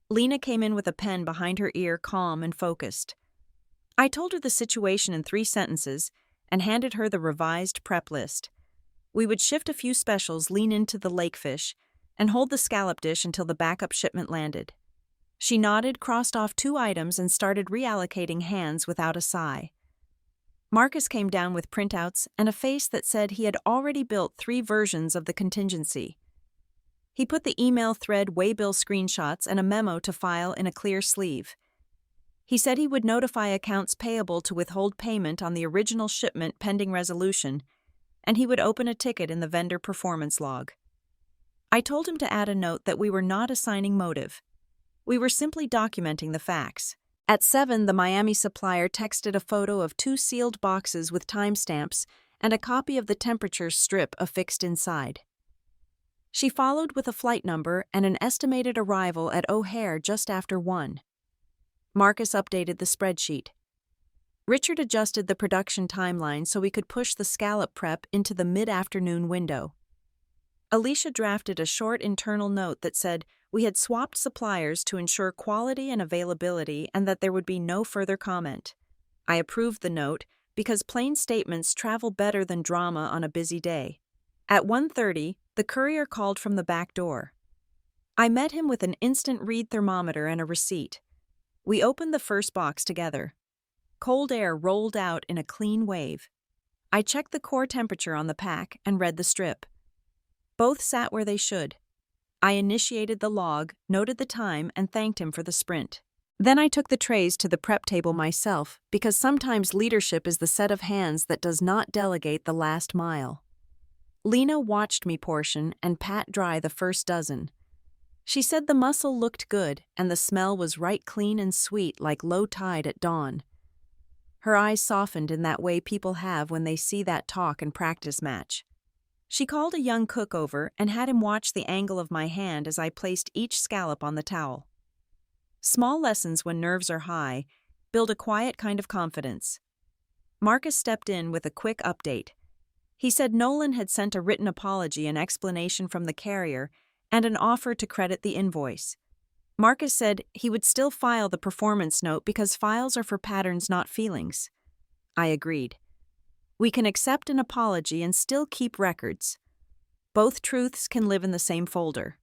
Lena came in with a pen behind her ear, calm and focused. I told her the situation in 3 sentences and handed her the revised prep list. We would shift a few specials, lean into the lakefish, and hold the scallop dish until the backup shipment landed. She nodded, crossed off 2 items, and started reallocating hands without a sigh. Marcus came down with printouts and a face that said he had already built 3 versions of the contingency. He put the email thread waybill screenshots and a memo to file in a clear sleeve. He said he would notify accounts payable to withhold payment on the original shipment pending resolution, and he would open a ticket in the vendor performance log. I told him to add a note that we were not assigning motive. We were simply documenting the facts. At 7, the Miami supplier texted a photo of 2 sealed boxes with timestamps and a copy of the temperature strip affixed inside. She followed with a flight number and an estimated arrival at O'Hare just after 1. Marcus updated the spreadsheet. Richard adjusted the production timeline so we could push the scallop prep into the mid-afternoon window. Alicia drafted a short internal note that said we had swapped suppliers to ensure quality and availability and that there would be no further comment. I approved the note because plain statements travel better than drama on a busy day. At 1:30, the courier called from the back door. I met him with an instant read thermometer and a receipt. We opened the first box together. Cold air rolled out in a clean wave. I checked the core temperature on the pack and read the strip. Both sat where they should. I initiated the log, noted the time, and thanked him for the sprint. Then I took the trays to the prep table myself, because sometimes leadership is the set of hands that does not delegate the last mile. Lena watched me portion and pat dry the first dozen. She said the muscle looked good and the smell was right clean and sweet like low tide at dawn. Her eyes softened in that way people have when they see that talk and practice match. She called a young cook over and had him watch the angle of my hand as I placed each scallop on the towel. Small lessons when nerves are high build a quiet kind of confidence. Marcus stepped in with a quick update. He said Nolan had sent a written apology and explanation from the carrier and an offer to credit the invoice. Marcus said he would still file the performance note because files are for patterns, not feelings. I agreed. We can accept an apology and still keep records. Both truths can live in the same folder.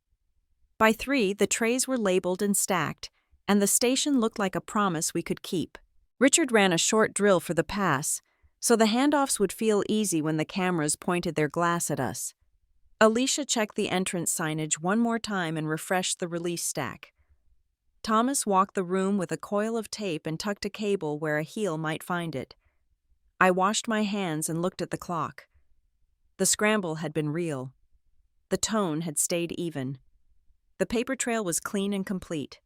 By 3, the trays were labeled and stacked, and the station looked like a promise we could keep. Richard ran a short drill for the pass, so the handoffs would feel easy when the cameras pointed their glass at us. Alicia checked the entrance signage one more time and refreshed the release stack. Thomas walked the room with a coil of tape and tucked a cable where a heel might find it. I washed my hands and looked at the clock. The scramble had been real. The tone had stayed even. The paper trail was clean and complete.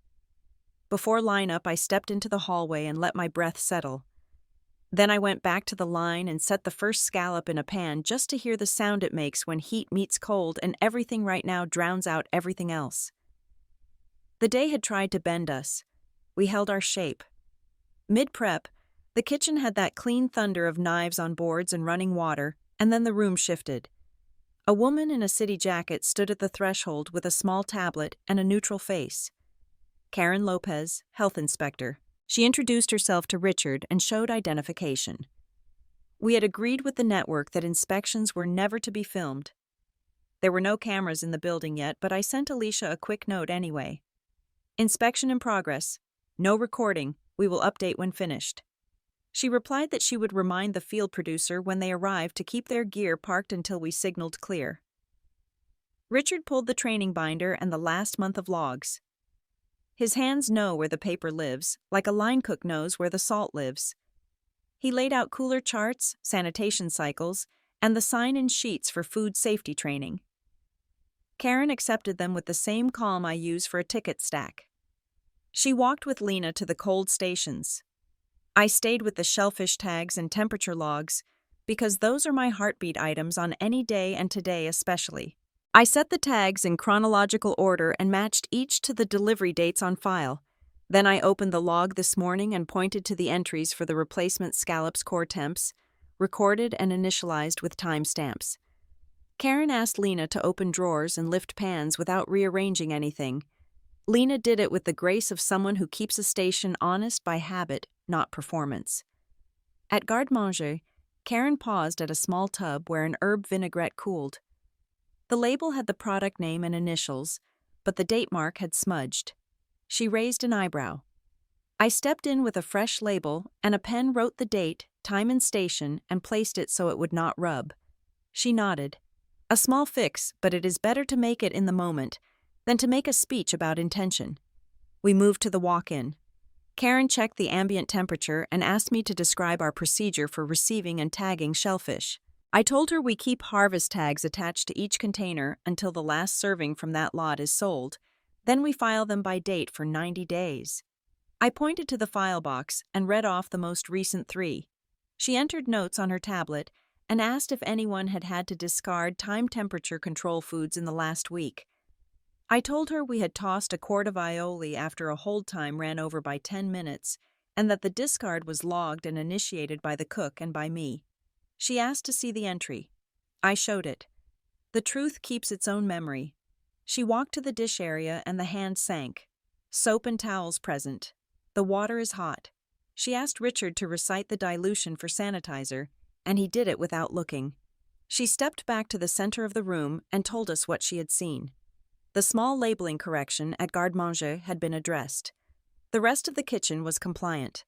Before lineup, I stepped into the hallway and let my breath settle. Then I went back to the line and set the first scallop in a pan just to hear the sound it makes when heat meets cold and everything right now drowns out everything else. The day had tried to bend us. We held our shape. Mid-prep, the kitchen had that clean thunder of knives on boards and running water, and then the room shifted. A woman in a city jacket stood at the threshold with a small tablet and a neutral face. Karen Lopez, health inspector. She introduced herself to Richard and showed identification. We had agreed with the network that inspections were never to be filmed. There were no cameras in the building yet, but I sent Alicia a quick note anyway. Inspection in progress. No recording. We will update when finished. She replied that she would remind the field producer when they arrived to keep their gear parked until we signaled clear. Richard pulled the training binder and the last month of logs. His hands know where the paper lives, like a line cook knows where the salt lives. He laid out cooler charts, sanitation cycles, and the sign-in sheets for food safety training. Karen accepted them with the same calm I use for a ticket stack. She walked with Lena to the cold stations. I stayed with the shellfish tags and temperature logs because those are my heartbeat items on any day and today especially. I set the tags in chronological order and matched each to the delivery dates on file. Then I opened the log this morning and pointed to the entries for the replacement scallops core temps, recorded and initialized with timestamps. Karen asked Lena to open drawers and lift pans without rearranging anything. Lena did it with the grace of someone who keeps a station honest by habit, not performance. At garde-manger, Karen paused at a small tub where an herb vinaigrette cooled. The label had the product name and initials, but the date mark had smudged. She raised an eyebrow. I stepped in with a fresh label, and a pen wrote the date, time and station, and placed it so it would not rub. She nodded. A small fix, but it is better to make it in the moment than to make a speech about intention. We moved to the walk-in. Karen checked the ambient temperature and asked me to describe our procedure for receiving and tagging shellfish. I told her we keep harvest tags attached to each container until the last serving from that lot is sold. Then we file them by date for 90 days. I pointed to the file box and read off the most recent 3. She entered notes on her tablet and asked if anyone had had to discard time-temperature control foods in the last week. I told her we had tossed a quart of aioli after a hold time ran over by 10 minutes, and that the discard was logged and initiated by the cook and by me. She asked to see the entry. I showed it. The truth keeps its own memory. She walked to the dish area and the hand sank. Soap and towels present. The water is hot. She asked Richard to recite the dilution for sanitizer, and he did it without looking. She stepped back to the center of the room and told us what she had seen. The small labeling correction at garde-manger had been addressed. The rest of the kitchen was compliant.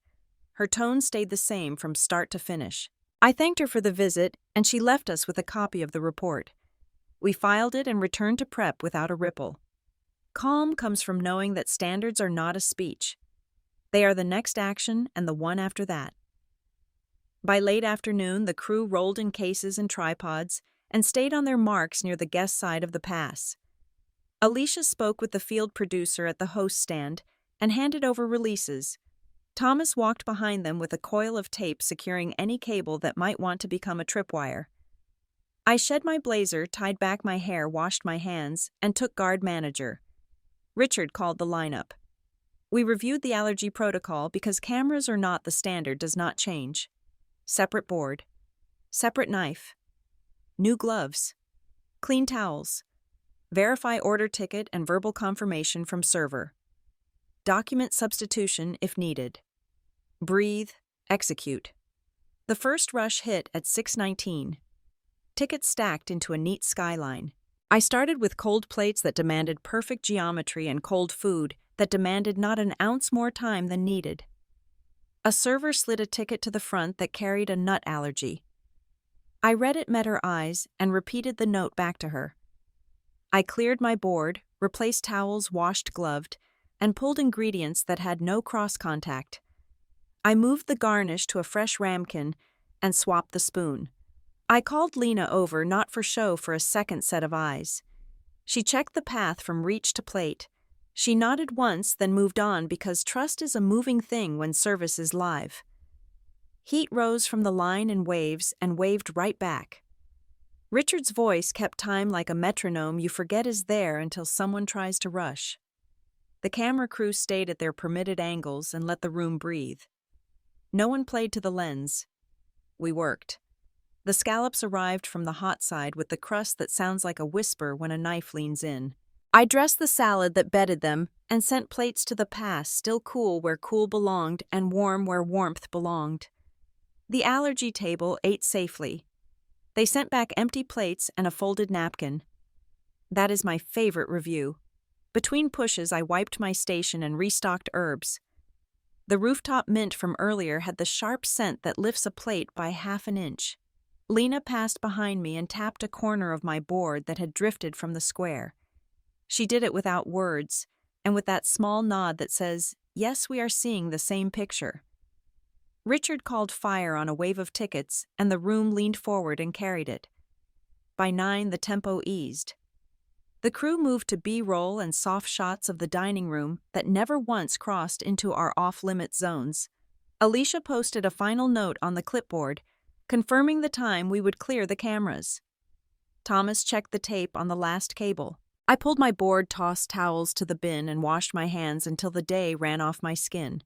Her tone stayed the same from start to finish. I thanked her for the visit, and she left us with a copy of the report. We filed it and returned to prep without a ripple. Calm comes from knowing that standards are not a speech. They are the next action and the one after that. By late afternoon, the crew rolled in cases and tripods and stayed on their marks near the guest side of the pass. Alicia spoke with the field producer at the host stand and handed over releases. Thomas walked behind them with a coil of tape securing any cable that might want to become a tripwire. I shed my blazer, tied back my hair, washed my hands, and took guard manager. Richard called the lineup. We reviewed the allergy protocol because cameras or not, the standard does not change. Separate board. Separate knife. New gloves. Clean towels. Verify order ticket and verbal confirmation from server. Document substitution if needed. Breathe. Execute. The first rush hit at 6:19. Tickets stacked into a neat skyline. I started with cold plates that demanded perfect geometry and cold food that demanded not an ounce more time than needed. A server slid a ticket to the front that carried a nut allergy. I read it, met her eyes, and repeated the note back to her. I cleared my board, replaced towels washed gloved, and pulled ingredients that had no cross-contact. I moved the garnish to a fresh ramekin and swapped the spoon. I called Lena over not for show for a second set of eyes. She checked the path from reach to plate. She nodded once, then moved on because trust is a moving thing when service is live. Heat rose from the line in waves and waved right back. Richard's voice kept time like a metronome you forget is there until someone tries to rush. The camera crew stayed at their permitted angles and let the room breathe. No one played to the lens. We worked. The scallops arrived from the hot side with the crust that sounds like a whisper when a knife leans in. I dressed the salad that bedded them and sent plates to the pass, still cool where cool belonged and warm where warmth belonged. The allergy table ate safely. They sent back empty plates and a folded napkin. That is my favorite review. Between pushes, I wiped my station and restocked herbs. The rooftop mint from earlier had the sharp scent that lifts a plate by half an inch. Lena passed behind me and tapped a corner of my board that had drifted from the square. She did it without words, and with that small nod that says, "Yes, we are seeing the same picture." Richard called fire on a wave of tickets, and the room leaned forward and carried it. By 9, the tempo eased. The crew moved to B-roll and soft shots of the dining room that never once crossed into our off-limit zones. Alicia posted a final note on the clipboard, confirming the time we would clear the cameras. Thomas checked the tape on the last cable. I pulled my board-tossed towels to the bin and washed my hands until the day ran off my skin.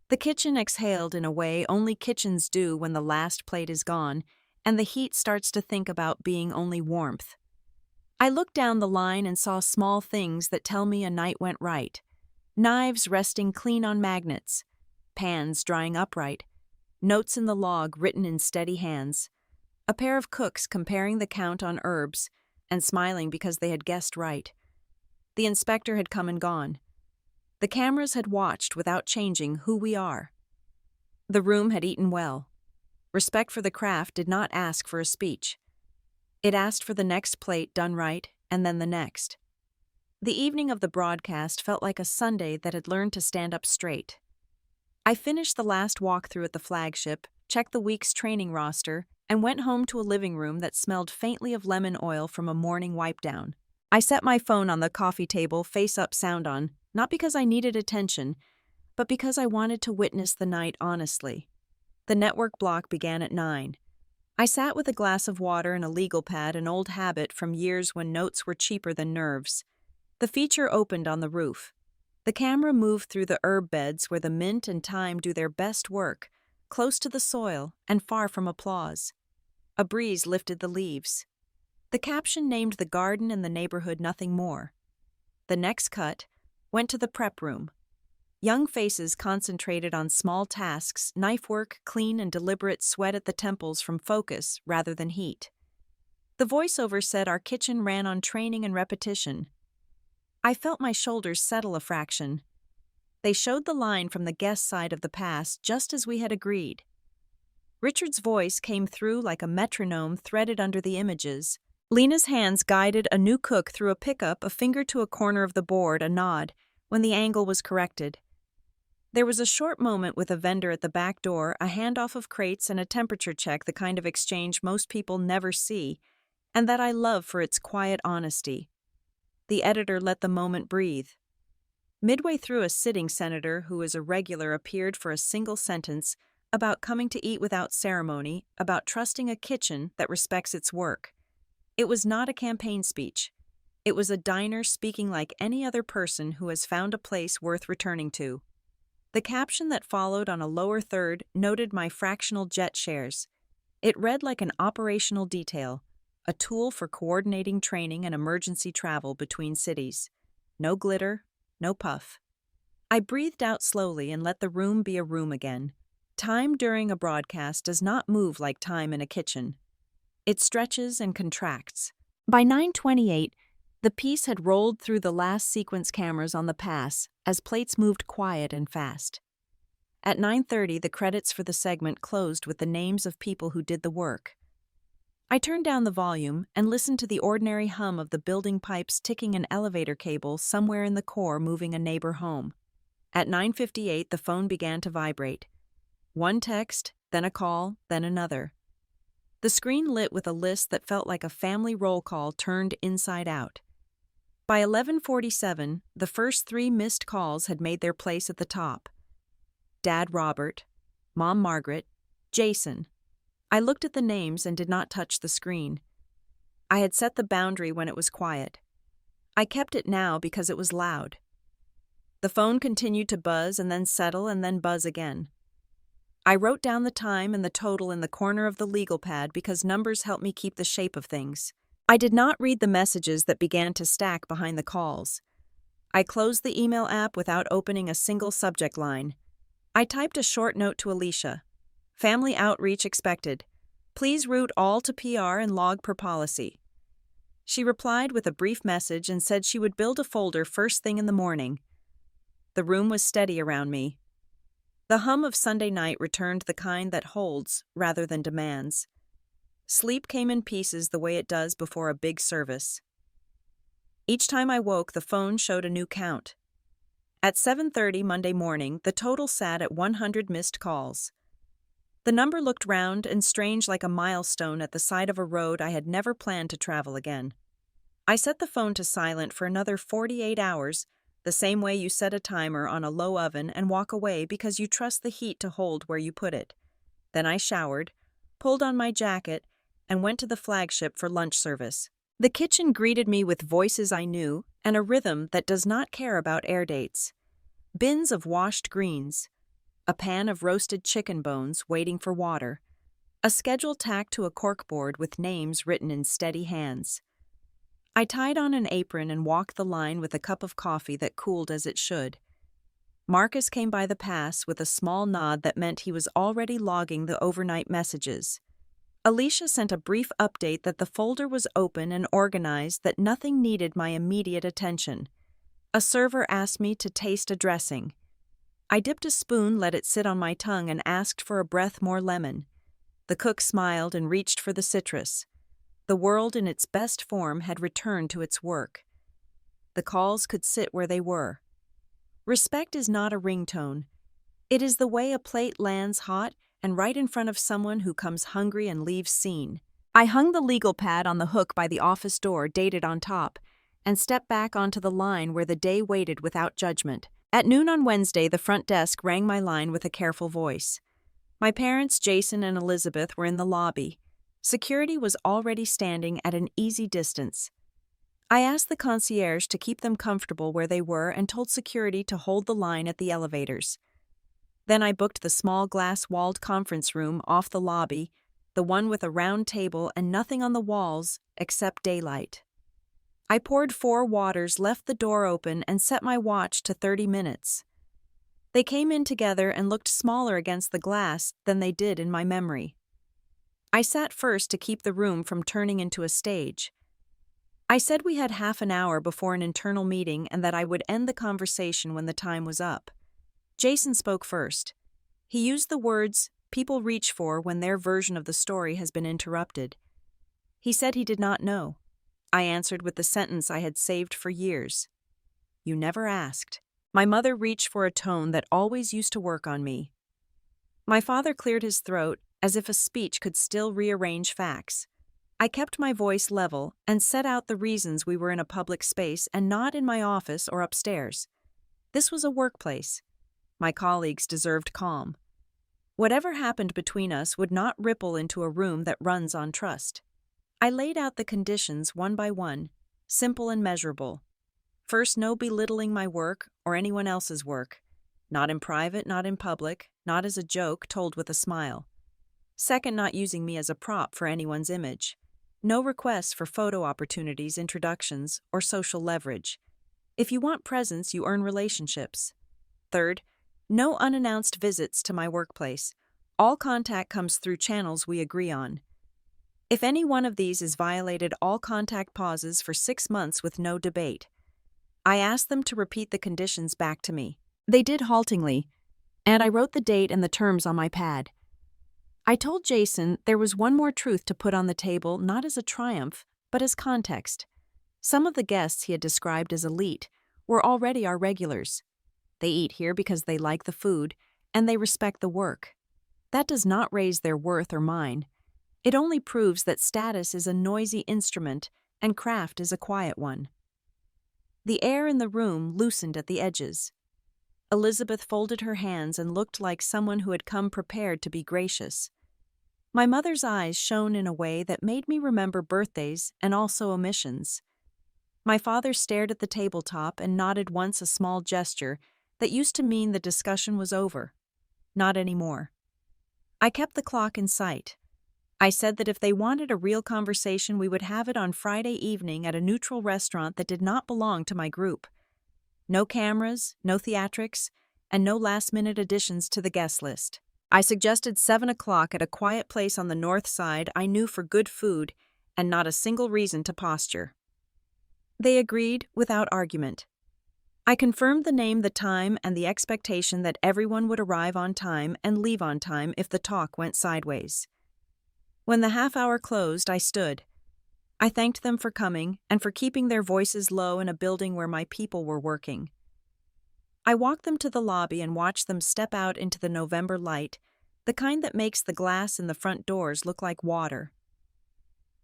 The kitchen exhaled in a way only kitchens do when the last plate is gone, and the heat starts to think about being only warmth. I looked down the line and saw small things that tell me a night went right. Knives resting clean on magnets, pans drying upright, notes in the log written in steady hands, a pair of cooks comparing the count on herbs and smiling because they had guessed right. The inspector had come and gone. The cameras had watched without changing who we are. The room had eaten well. Respect for the craft did not ask for a speech. It asked for the next plate done right, and then the next. The evening of the broadcast felt like a Sunday that had learned to stand up straight. I finished the last walkthrough at the flagship, checked the week's training roster, and went home to a living room that smelled faintly of lemon oil from a morning wipe-down. I set my phone on the coffee table, face-up sound on, not because I needed attention, but because I wanted to witness the night honestly. The network block began at 9. I sat with a glass of water and a legal pad, an old habit from years when notes were cheaper than nerves. The feature opened on the roof. The camera moved through the herb beds where the mint and thyme do their best work, close to the soil and far from applause. A breeze lifted the leaves. The caption named the garden and the neighborhood nothing more. The next cut went to the prep room. Young faces concentrated on small tasks, knife work, clean and deliberate sweat at the temples from focus rather than heat. The voiceover said our kitchen ran on training and repetition. I felt my shoulders settle a fraction. They showed the line from the guest side of the pass just as we had agreed. Richard's voice came through like a metronome threaded under the images. Lena's hands guided a new cook through a pickup, a finger to a corner of the board, a nod, when the angle was corrected. There was a short moment with a vendor at the back door, a handoff of crates and a temperature check, the kind of exchange most people never see, and that I love for its quiet honesty. The editor let the moment breathe. Midway through, a sitting senator who is a regular appeared for a single sentence about coming to eat without ceremony, about trusting a kitchen that respects its work. It was not a campaign speech. It was a diner speaking like any other person who has found a place worth returning to. The caption that followed on a lower third noted my fractional jet shares. It read like an operational detail, a tool for coordinating training and emergency travel between cities. No glitter, no puff. I breathed out slowly and let the room be a room again. Time during a broadcast does not move like time in a kitchen. It stretches and contracts. By 9:28, the piece had rolled through the last sequence cameras on the pass as plates moved quiet and fast. At 9:30, the credits for the segment closed with the names of people who did the work. I turned down the volume and listened to the ordinary hum of the building pipes ticking an elevator cable somewhere in the core moving a neighbor home. At 9:58, the phone began to vibrate. One text, then a call, then another. The screen lit with a list that felt like a family roll call turned inside out. By 11:47, the first 3 missed calls had made their place at the top. Dad Robert, Mom Margaret, Jason. I looked at the names and did not touch the screen. I had set the boundary when it was quiet. I kept it now because it was loud. The phone continued to buzz and then settle and then buzz again. I wrote down the time and the total in the corner of the legal pad because numbers help me keep the shape of things. I did not read the messages that began to stack behind the calls. I closed the email app without opening a single subject line. I typed a short note to Alicia. Family outreach expected. Please route all to PR and log per policy. She replied with a brief message and said she would build a folder first thing in the morning. The room was steady around me. The hum of Sunday night returned, the kind that holds rather than demands. Sleep came in pieces the way it does before a big service. Each time I woke, the phone showed a new count. At 7:30 Monday morning, the total sat at 100 missed calls. The number looked round and strange, like a milestone at the side of a road I had never planned to travel again. I set the phone to silent for another 48 hours, the same way you set a timer on a low oven and walk away because you trust the heat to hold where you put it. Then I showered, pulled on my jacket, and went to the flagship for lunch service. The kitchen greeted me with voices I knew and a rhythm that does not care about air dates. Bins of washed greens, a pan of roasted chicken bones waiting for water, a schedule tacked to a corkboard with names written in steady hands. I tied on an apron and walked the line with a cup of coffee that cooled as it should. Marcus came by the pass with a small nod that meant he was already logging the overnight messages. Alicia sent a brief update that the folder was open and organized, that nothing needed my immediate attention. A server asked me to taste a dressing. I dipped a spoon, let it sit on my tongue, and asked for a breath more lemon. The cook smiled and reached for the citrus. The world in its best form had returned to its work. The calls could sit where they were. Respect is not a ringtone. It is the way a plate lands hot and right in front of someone who comes hungry and leaves seen. I hung the legal pad on the hook by the office door, dated on top, and stepped back onto the line where the day waited without judgment. At noon on Wednesday, the front desk rang my line with a careful voice. My parents, Jason and Elizabeth, were in the lobby. Security was already standing at an easy distance. I asked the concierge to keep them comfortable where they were and told security to hold the line at the elevators. Then I booked the small glass-walled conference room off the lobby, the one with a round table and nothing on the walls except daylight. I poured 4 waters, left the door open, and set my watch to 30 minutes. They came in together and looked smaller against the glass than they did in my memory. I sat first to keep the room from turning into a stage. I said we had half an hour before an internal meeting and that I would end the conversation when the time was up. Jason spoke first. He used the words people reach for when their version of the story has been interrupted. He said he did not know. I answered with the sentence I had saved for years. You never asked. My mother reached for a tone that always used to work on me. My father cleared his throat, as if a speech could still rearrange facts. I kept my voice level and set out the reasons we were in a public space and not in my office or upstairs. This was a workplace. My colleagues deserved calm. Whatever happened between us would not ripple into a room that runs on trust. I laid out the conditions one by one, simple and measurable. First, no belittling my work or anyone else's work. Not in private, not in public, not as a joke told with a smile. Second, not using me as a prop for anyone's image. No requests for photo opportunities, introductions, or social leverage. If you want presence, you earn relationships. Third, no unannounced visits to my workplace. All contact comes through channels we agree on. If any one of these is violated, all contact pauses for 6 months with no debate. I asked them to repeat the conditions back to me. They did haltingly, and I wrote the date and the terms on my pad. I told Jason there was one more truth to put on the table, not as a triumph, but as context. Some of the guests he had described as elite were already our regulars. They eat here because they like the food, and they respect the work. That does not raise their worth or mine. It only proves that status is a noisy instrument and craft is a quiet one. The air in the room loosened at the edges. Elizabeth folded her hands and looked like someone who had come prepared to be gracious. My mother's eyes shone in a way that made me remember birthdays and also omissions. My father stared at the tabletop and nodded once, a small gesture that used to mean the discussion was over. Not anymore. I kept the clock in sight. I said that if they wanted a real conversation, we would have it on Friday evening at a neutral restaurant that did not belong to my group. No cameras, no theatrics, and no last-minute additions to the guest list. I suggested 7 o'clock at a quiet place on the north side I knew for good food and not a single reason to posture. They agreed without argument. I confirmed the name, the time, and the expectation that everyone would arrive on time and leave on time if the talk went sideways. When the half-hour closed, I stood. I thanked them for coming and for keeping their voices low in a building where my people were working. I walked them to the lobby and watched them step out into the November light, the kind that makes the glass in the front doors look like water.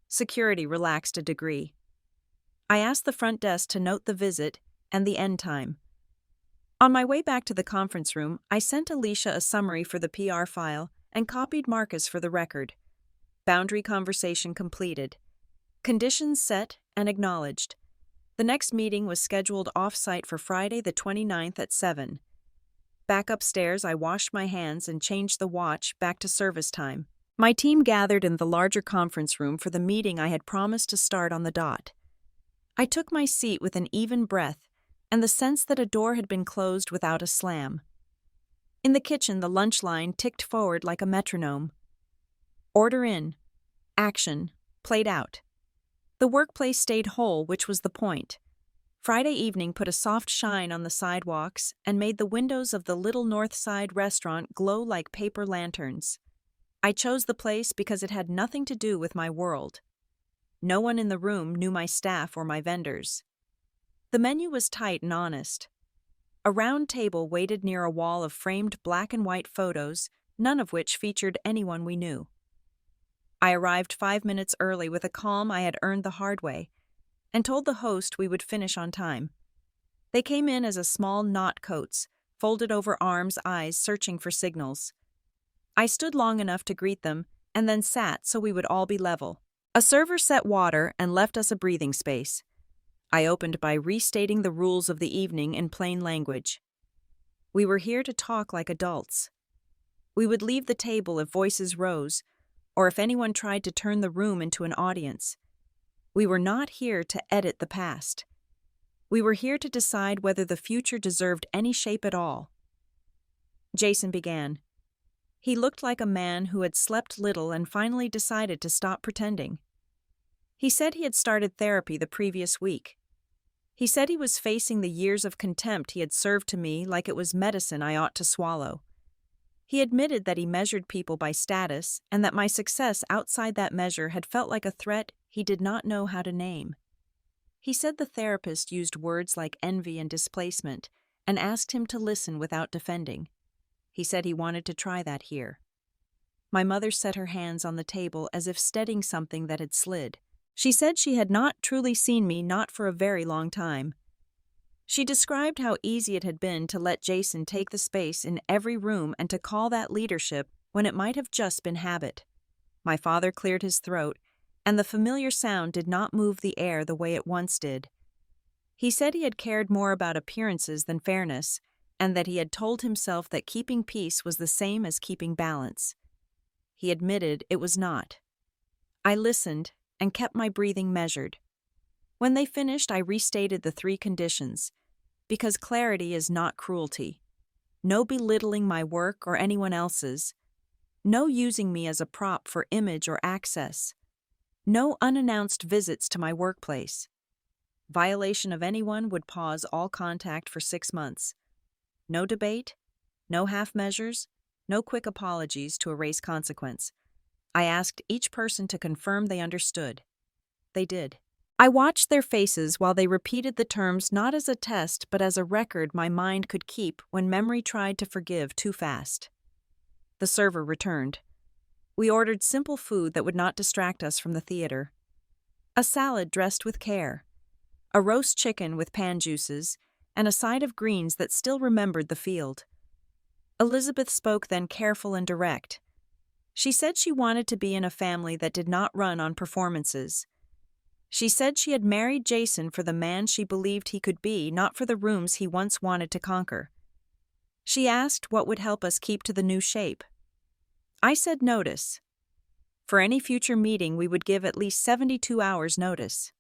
Security relaxed a degree. I asked the front desk to note the visit and the end time. On my way back to the conference room, I sent Alicia a summary for the PR file and copied Marcus for the record. Boundary conversation completed. Conditions set and acknowledged. The next meeting was scheduled off-site for Friday the 29th at 7. Back upstairs, I washed my hands and changed the watch back to service time. My team gathered in the larger conference room for the meeting I had promised to start on the dot. I took my seat with an even breath and the sense that a door had been closed without a slam. In the kitchen, the lunch line ticked forward like a metronome. Order in. Action. Played out. The workplace stayed whole, which was the point. Friday evening put a soft shine on the sidewalks and made the windows of the little North Side restaurant glow like paper lanterns. I chose the place because it had nothing to do with my world. No one in the room knew my staff or my vendors. The menu was tight and honest. A round table waited near a wall of framed black and white photos, none of which featured anyone we knew. I arrived 5 minutes early with a calm I had earned the hard way, and told the host we would finish on time. They came in as a small knot coats, folded over arms, eyes searching for signals. I stood long enough to greet them, and then sat so we would all be level. A server set water and left us a breathing space. I opened by restating the rules of the evening in plain language. We were here to talk like adults. We would leave the table if voices rose, or if anyone tried to turn the room into an audience. We were not here to edit the past. We were here to decide whether the future deserved any shape at all. Jason began. He looked like a man who had slept little and finally decided to stop pretending. He said he had started therapy the previous week. He said he was facing the years of contempt he had served to me like it was medicine I ought to swallow. He admitted that he measured people by status and that my success outside that measure had felt like a threat he did not know how to name. He said the therapist used words like envy and displacement and asked him to listen without defending. He said he wanted to try that here. My mother set her hands on the table as if steadying something that had slid. She said she had not truly seen me not for a very long time. She described how easy it had been to let Jason take the space in every room and to call that leadership when it might have just been habit. My father cleared his throat, and the familiar sound did not move the air the way it once did. He said he had cared more about appearances than fairness, and that he had told himself that keeping peace was the same as keeping balance. He admitted it was not. I listened and kept my breathing measured. When they finished, I restated the 3 conditions, because clarity is not cruelty. No belittling my work or anyone else's. No using me as a prop for image or access. No unannounced visits to my workplace. Violation of anyone would pause all contact for 6 months. No debate, no half measures, no quick apologies to erase consequence. I asked each person to confirm they understood. They did. I watched their faces while they repeated the terms not as a test but as a record my mind could keep when memory tried to forgive too fast. The server returned. We ordered simple food that would not distract us from the theater. A salad dressed with care, a roast chicken with pan juices, and a side of greens that still remembered the field. Elizabeth spoke then, careful and direct. She said she wanted to be in a family that did not run on performances. She said she had married Jason for the man she believed he could be, not for the rooms he once wanted to conquer. She asked what would help us keep to the new shape. I said notice. For any future meeting, we would give at least 72 hours notice.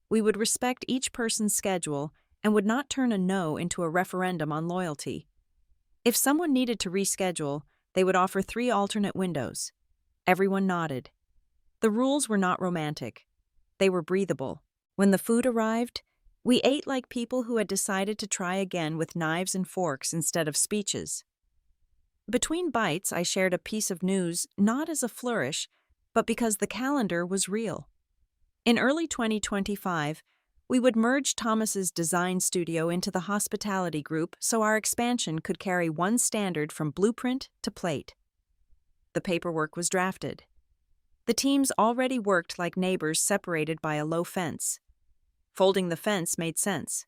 We would respect each person's schedule and would not turn a no into a referendum on loyalty. If someone needed to reschedule, they would offer 3 alternate windows. Everyone nodded. The rules were not romantic. They were breathable. When the food arrived, we ate like people who had decided to try again with knives and forks instead of speeches. Between bites, I shared a piece of news not as a flourish, but because the calendar was real. In early 2025, we would merge Thomas's design studio into the hospitality group so our expansion could carry one standard from blueprint to plate. The paperwork was drafted. The teams already worked like neighbors separated by a low fence. Folding the fence made sense.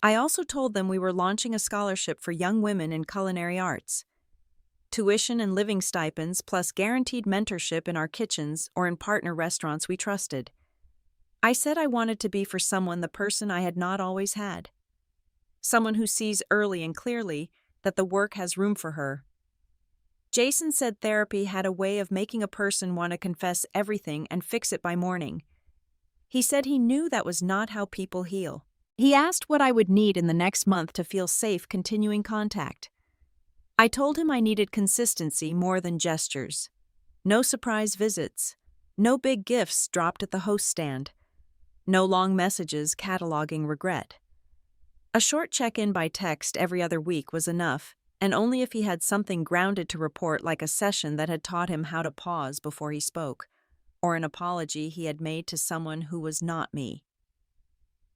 I also told them we were launching a scholarship for young women in culinary arts. Tuition and living stipends plus guaranteed mentorship in our kitchens or in partner restaurants we trusted. I said I wanted to be for someone the person I had not always had. Someone who sees early and clearly that the work has room for her. Jason said therapy had a way of making a person want to confess everything and fix it by morning. He said he knew that was not how people heal. He asked what I would need in the next month to feel safe continuing contact. I told him I needed consistency more than gestures. No surprise visits. No big gifts dropped at the host stand. No long messages cataloging regret. A short check-in by text every other week was enough, and only if he had something grounded to report, like a session that had taught him how to pause before he spoke, or an apology he had made to someone who was not me.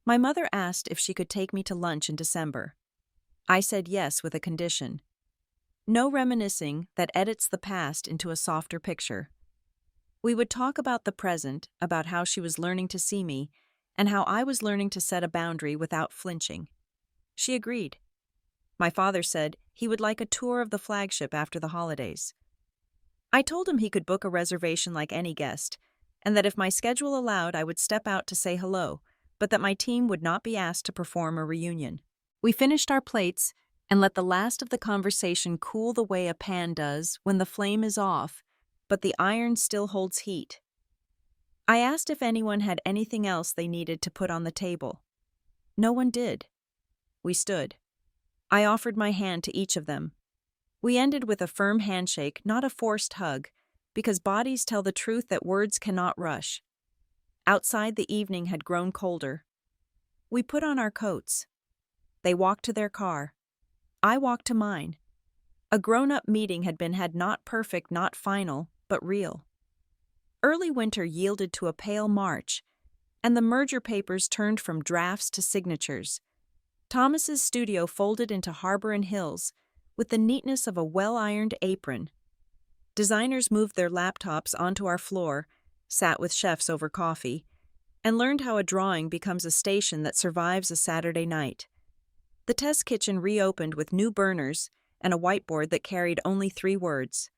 My mother asked if she could take me to lunch in December. I said yes with a condition. No reminiscing that edits the past into a softer picture. We would talk about the present, about how she was learning to see me, and how I was learning to set a boundary without flinching. She agreed. My father said he would like a tour of the flagship after the holidays. I told him he could book a reservation like any guest, and that if my schedule allowed, I would step out to say hello, but that my team would not be asked to perform a reunion. We finished our plates and let the last of the conversation cool the way a pan does when the flame is off, but the iron still holds heat. I asked if anyone had anything else they needed to put on the table. No one did. We stood. I offered my hand to each of them. We ended with a firm handshake, not a forced hug, because bodies tell the truth that words cannot rush. Outside, the evening had grown colder. We put on our coats. They walked to their car. I walked to mine. A grown-up meeting had been had, not perfect, not final, but real. Early winter yielded to a pale March, and the merger papers turned from drafts to signatures. Thomas's studio folded into Harbor and Hills with the neatness of a well-ironed apron. Designers moved their laptops onto our floor, sat with chefs over coffee, and learned how a drawing becomes a station that survives a Saturday night. The test kitchen reopened with new burners and a whiteboard that carried only 3 words: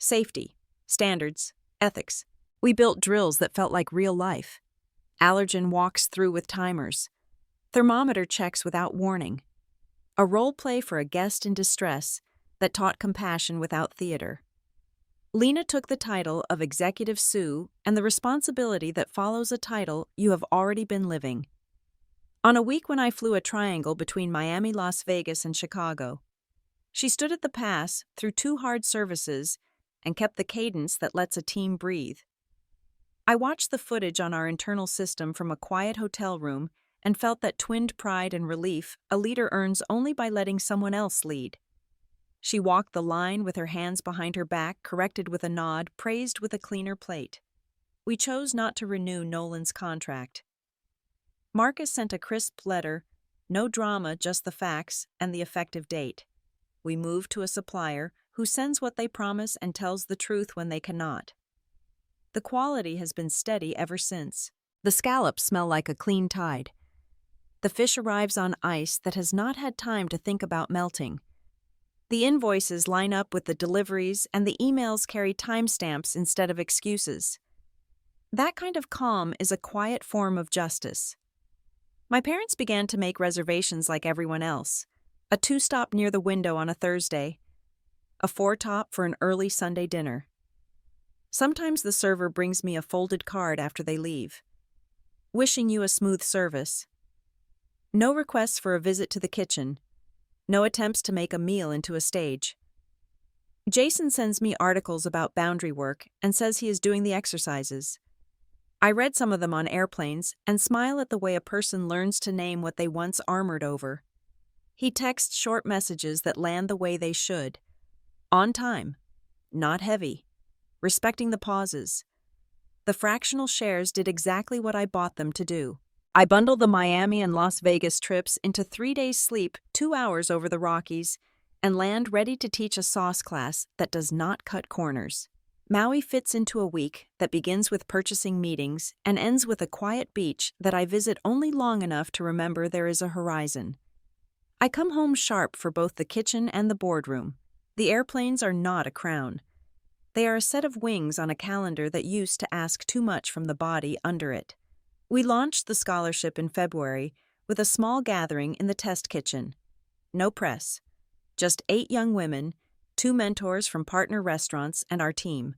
safety, standards, ethics. We built drills that felt like real life. Allergen walks through with timers. Thermometer checks without warning. A role play for a guest in distress that taught compassion without theater. Lena took the title of Executive Sue and the responsibility that follows a title you have already been living. On a week when I flew a triangle between Miami, Las Vegas, and Chicago, she stood at the pass through 2 hard services and kept the cadence that lets a team breathe. I watched the footage on our internal system from a quiet hotel room and felt that twinned pride and relief a leader earns only by letting someone else lead. She walked the line with her hands behind her back, corrected with a nod, praised with a cleaner plate. We chose not to renew Nolan's contract. Marcus sent a crisp letter, no drama, just the facts and the effective date. We moved to a supplier who sends what they promise and tells the truth when they cannot. The quality has been steady ever since. The scallops smell like a clean tide. The fish arrives on ice that has not had time to think about melting. The invoices line up with the deliveries, and the emails carry timestamps instead of excuses. That kind of calm is a quiet form of justice. My parents began to make reservations like everyone else. A 2-stop near the window on a Thursday, a 4-top for an early Sunday dinner. Sometimes the server brings me a folded card after they leave. Wishing you a smooth service. No requests for a visit to the kitchen. No attempts to make a meal into a stage. Jason sends me articles about boundary work and says he is doing the exercises. I read some of them on airplanes and smile at the way a person learns to name what they once armored over. He texts short messages that land the way they should. On time. Not heavy. Respecting the pauses. The fractional shares did exactly what I bought them to do. I bundled the Miami and Las Vegas trips into 3 days sleep, 2 hours over the Rockies, and land ready to teach a sauce class that does not cut corners. Maui fits into a week that begins with purchasing meetings and ends with a quiet beach that I visit only long enough to remember there is a horizon. I come home sharp for both the kitchen and the boardroom. The airplanes are not a crown. They are a set of wings on a calendar that used to ask too much from the body under it. We launched the scholarship in February with a small gathering in the test kitchen. No press. Just 8 young women, 2 mentors from partner restaurants, and our team.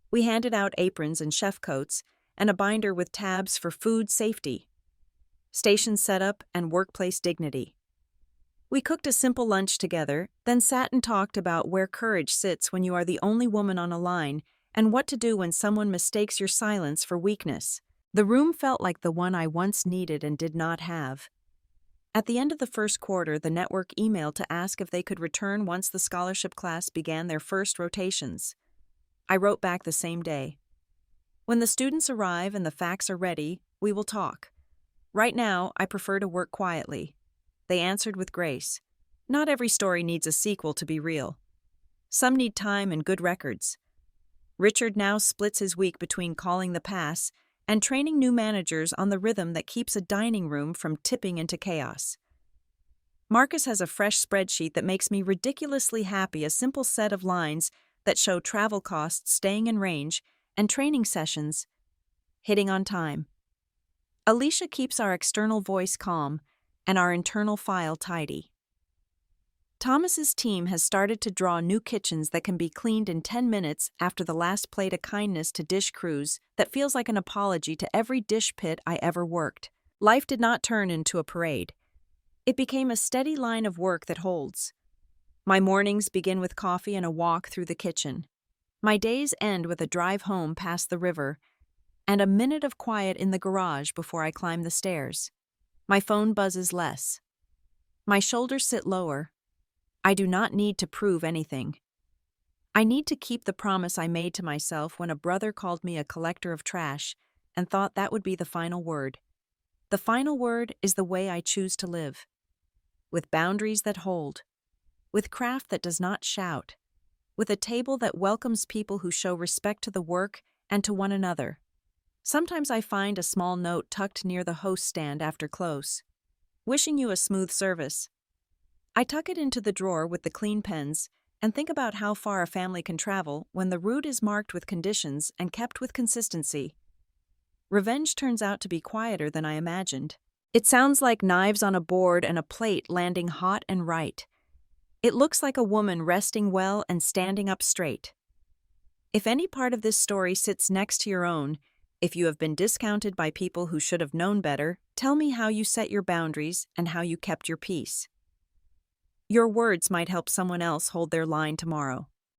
We handed out aprons and chef coats and a binder with tabs for food safety, station setup, and workplace dignity. We cooked a simple lunch together, then sat and talked about where courage sits when you are the only woman on a line and what to do when someone mistakes your silence for weakness. The room felt like the one I once needed and did not have. At the end of the first quarter, the network emailed to ask if they could return once the scholarship class began their first rotations. I wrote back the same day. When the students arrive and the facts are ready, we will talk. Right now, I prefer to work quietly. They answered with grace. Not every story needs a sequel to be real. Some need time and good records. Richard now splits his week between calling the pass and training new managers on the rhythm that keeps a dining room from tipping into chaos. Marcus has a fresh spreadsheet that makes me ridiculously happy, a simple set of lines that show travel costs, staying in range, and training sessions hitting on time. Alicia keeps our external voice calm and our internal file tidy. Thomas's team has started to draw new kitchens that can be cleaned in 10 minutes after the last plate, a kindness to dish crews that feels like an apology to every dish pit I ever worked. Life did not turn into a parade. It became a steady line of work that holds. My mornings begin with coffee and a walk through the kitchen. My days end with a drive home past the river and a minute of quiet in the garage before I climb the stairs. My phone buzzes less. My shoulders sit lower. I do not need to prove anything. I need to keep the promise I made to myself when a brother called me a collector of trash and thought that would be the final word. The final word is the way I choose to live. With boundaries that hold. With craft that does not shout. With a table that welcomes people who show respect to the work and to one another. Sometimes I find a small note tucked near the host stand after close. Wishing you a smooth service. I tuck it into the drawer with the clean pens and think about how far a family can travel when the route is marked with conditions and kept with consistency. Revenge turns out to be quieter than I imagined. It sounds like knives on a board and a plate landing hot and right. It looks like a woman resting well and standing up straight. If any part of this story sits next to your own, if you have been discounted by people who should have known better, tell me how you set your boundaries and how you kept your peace. Your words might help someone else hold their line tomorrow.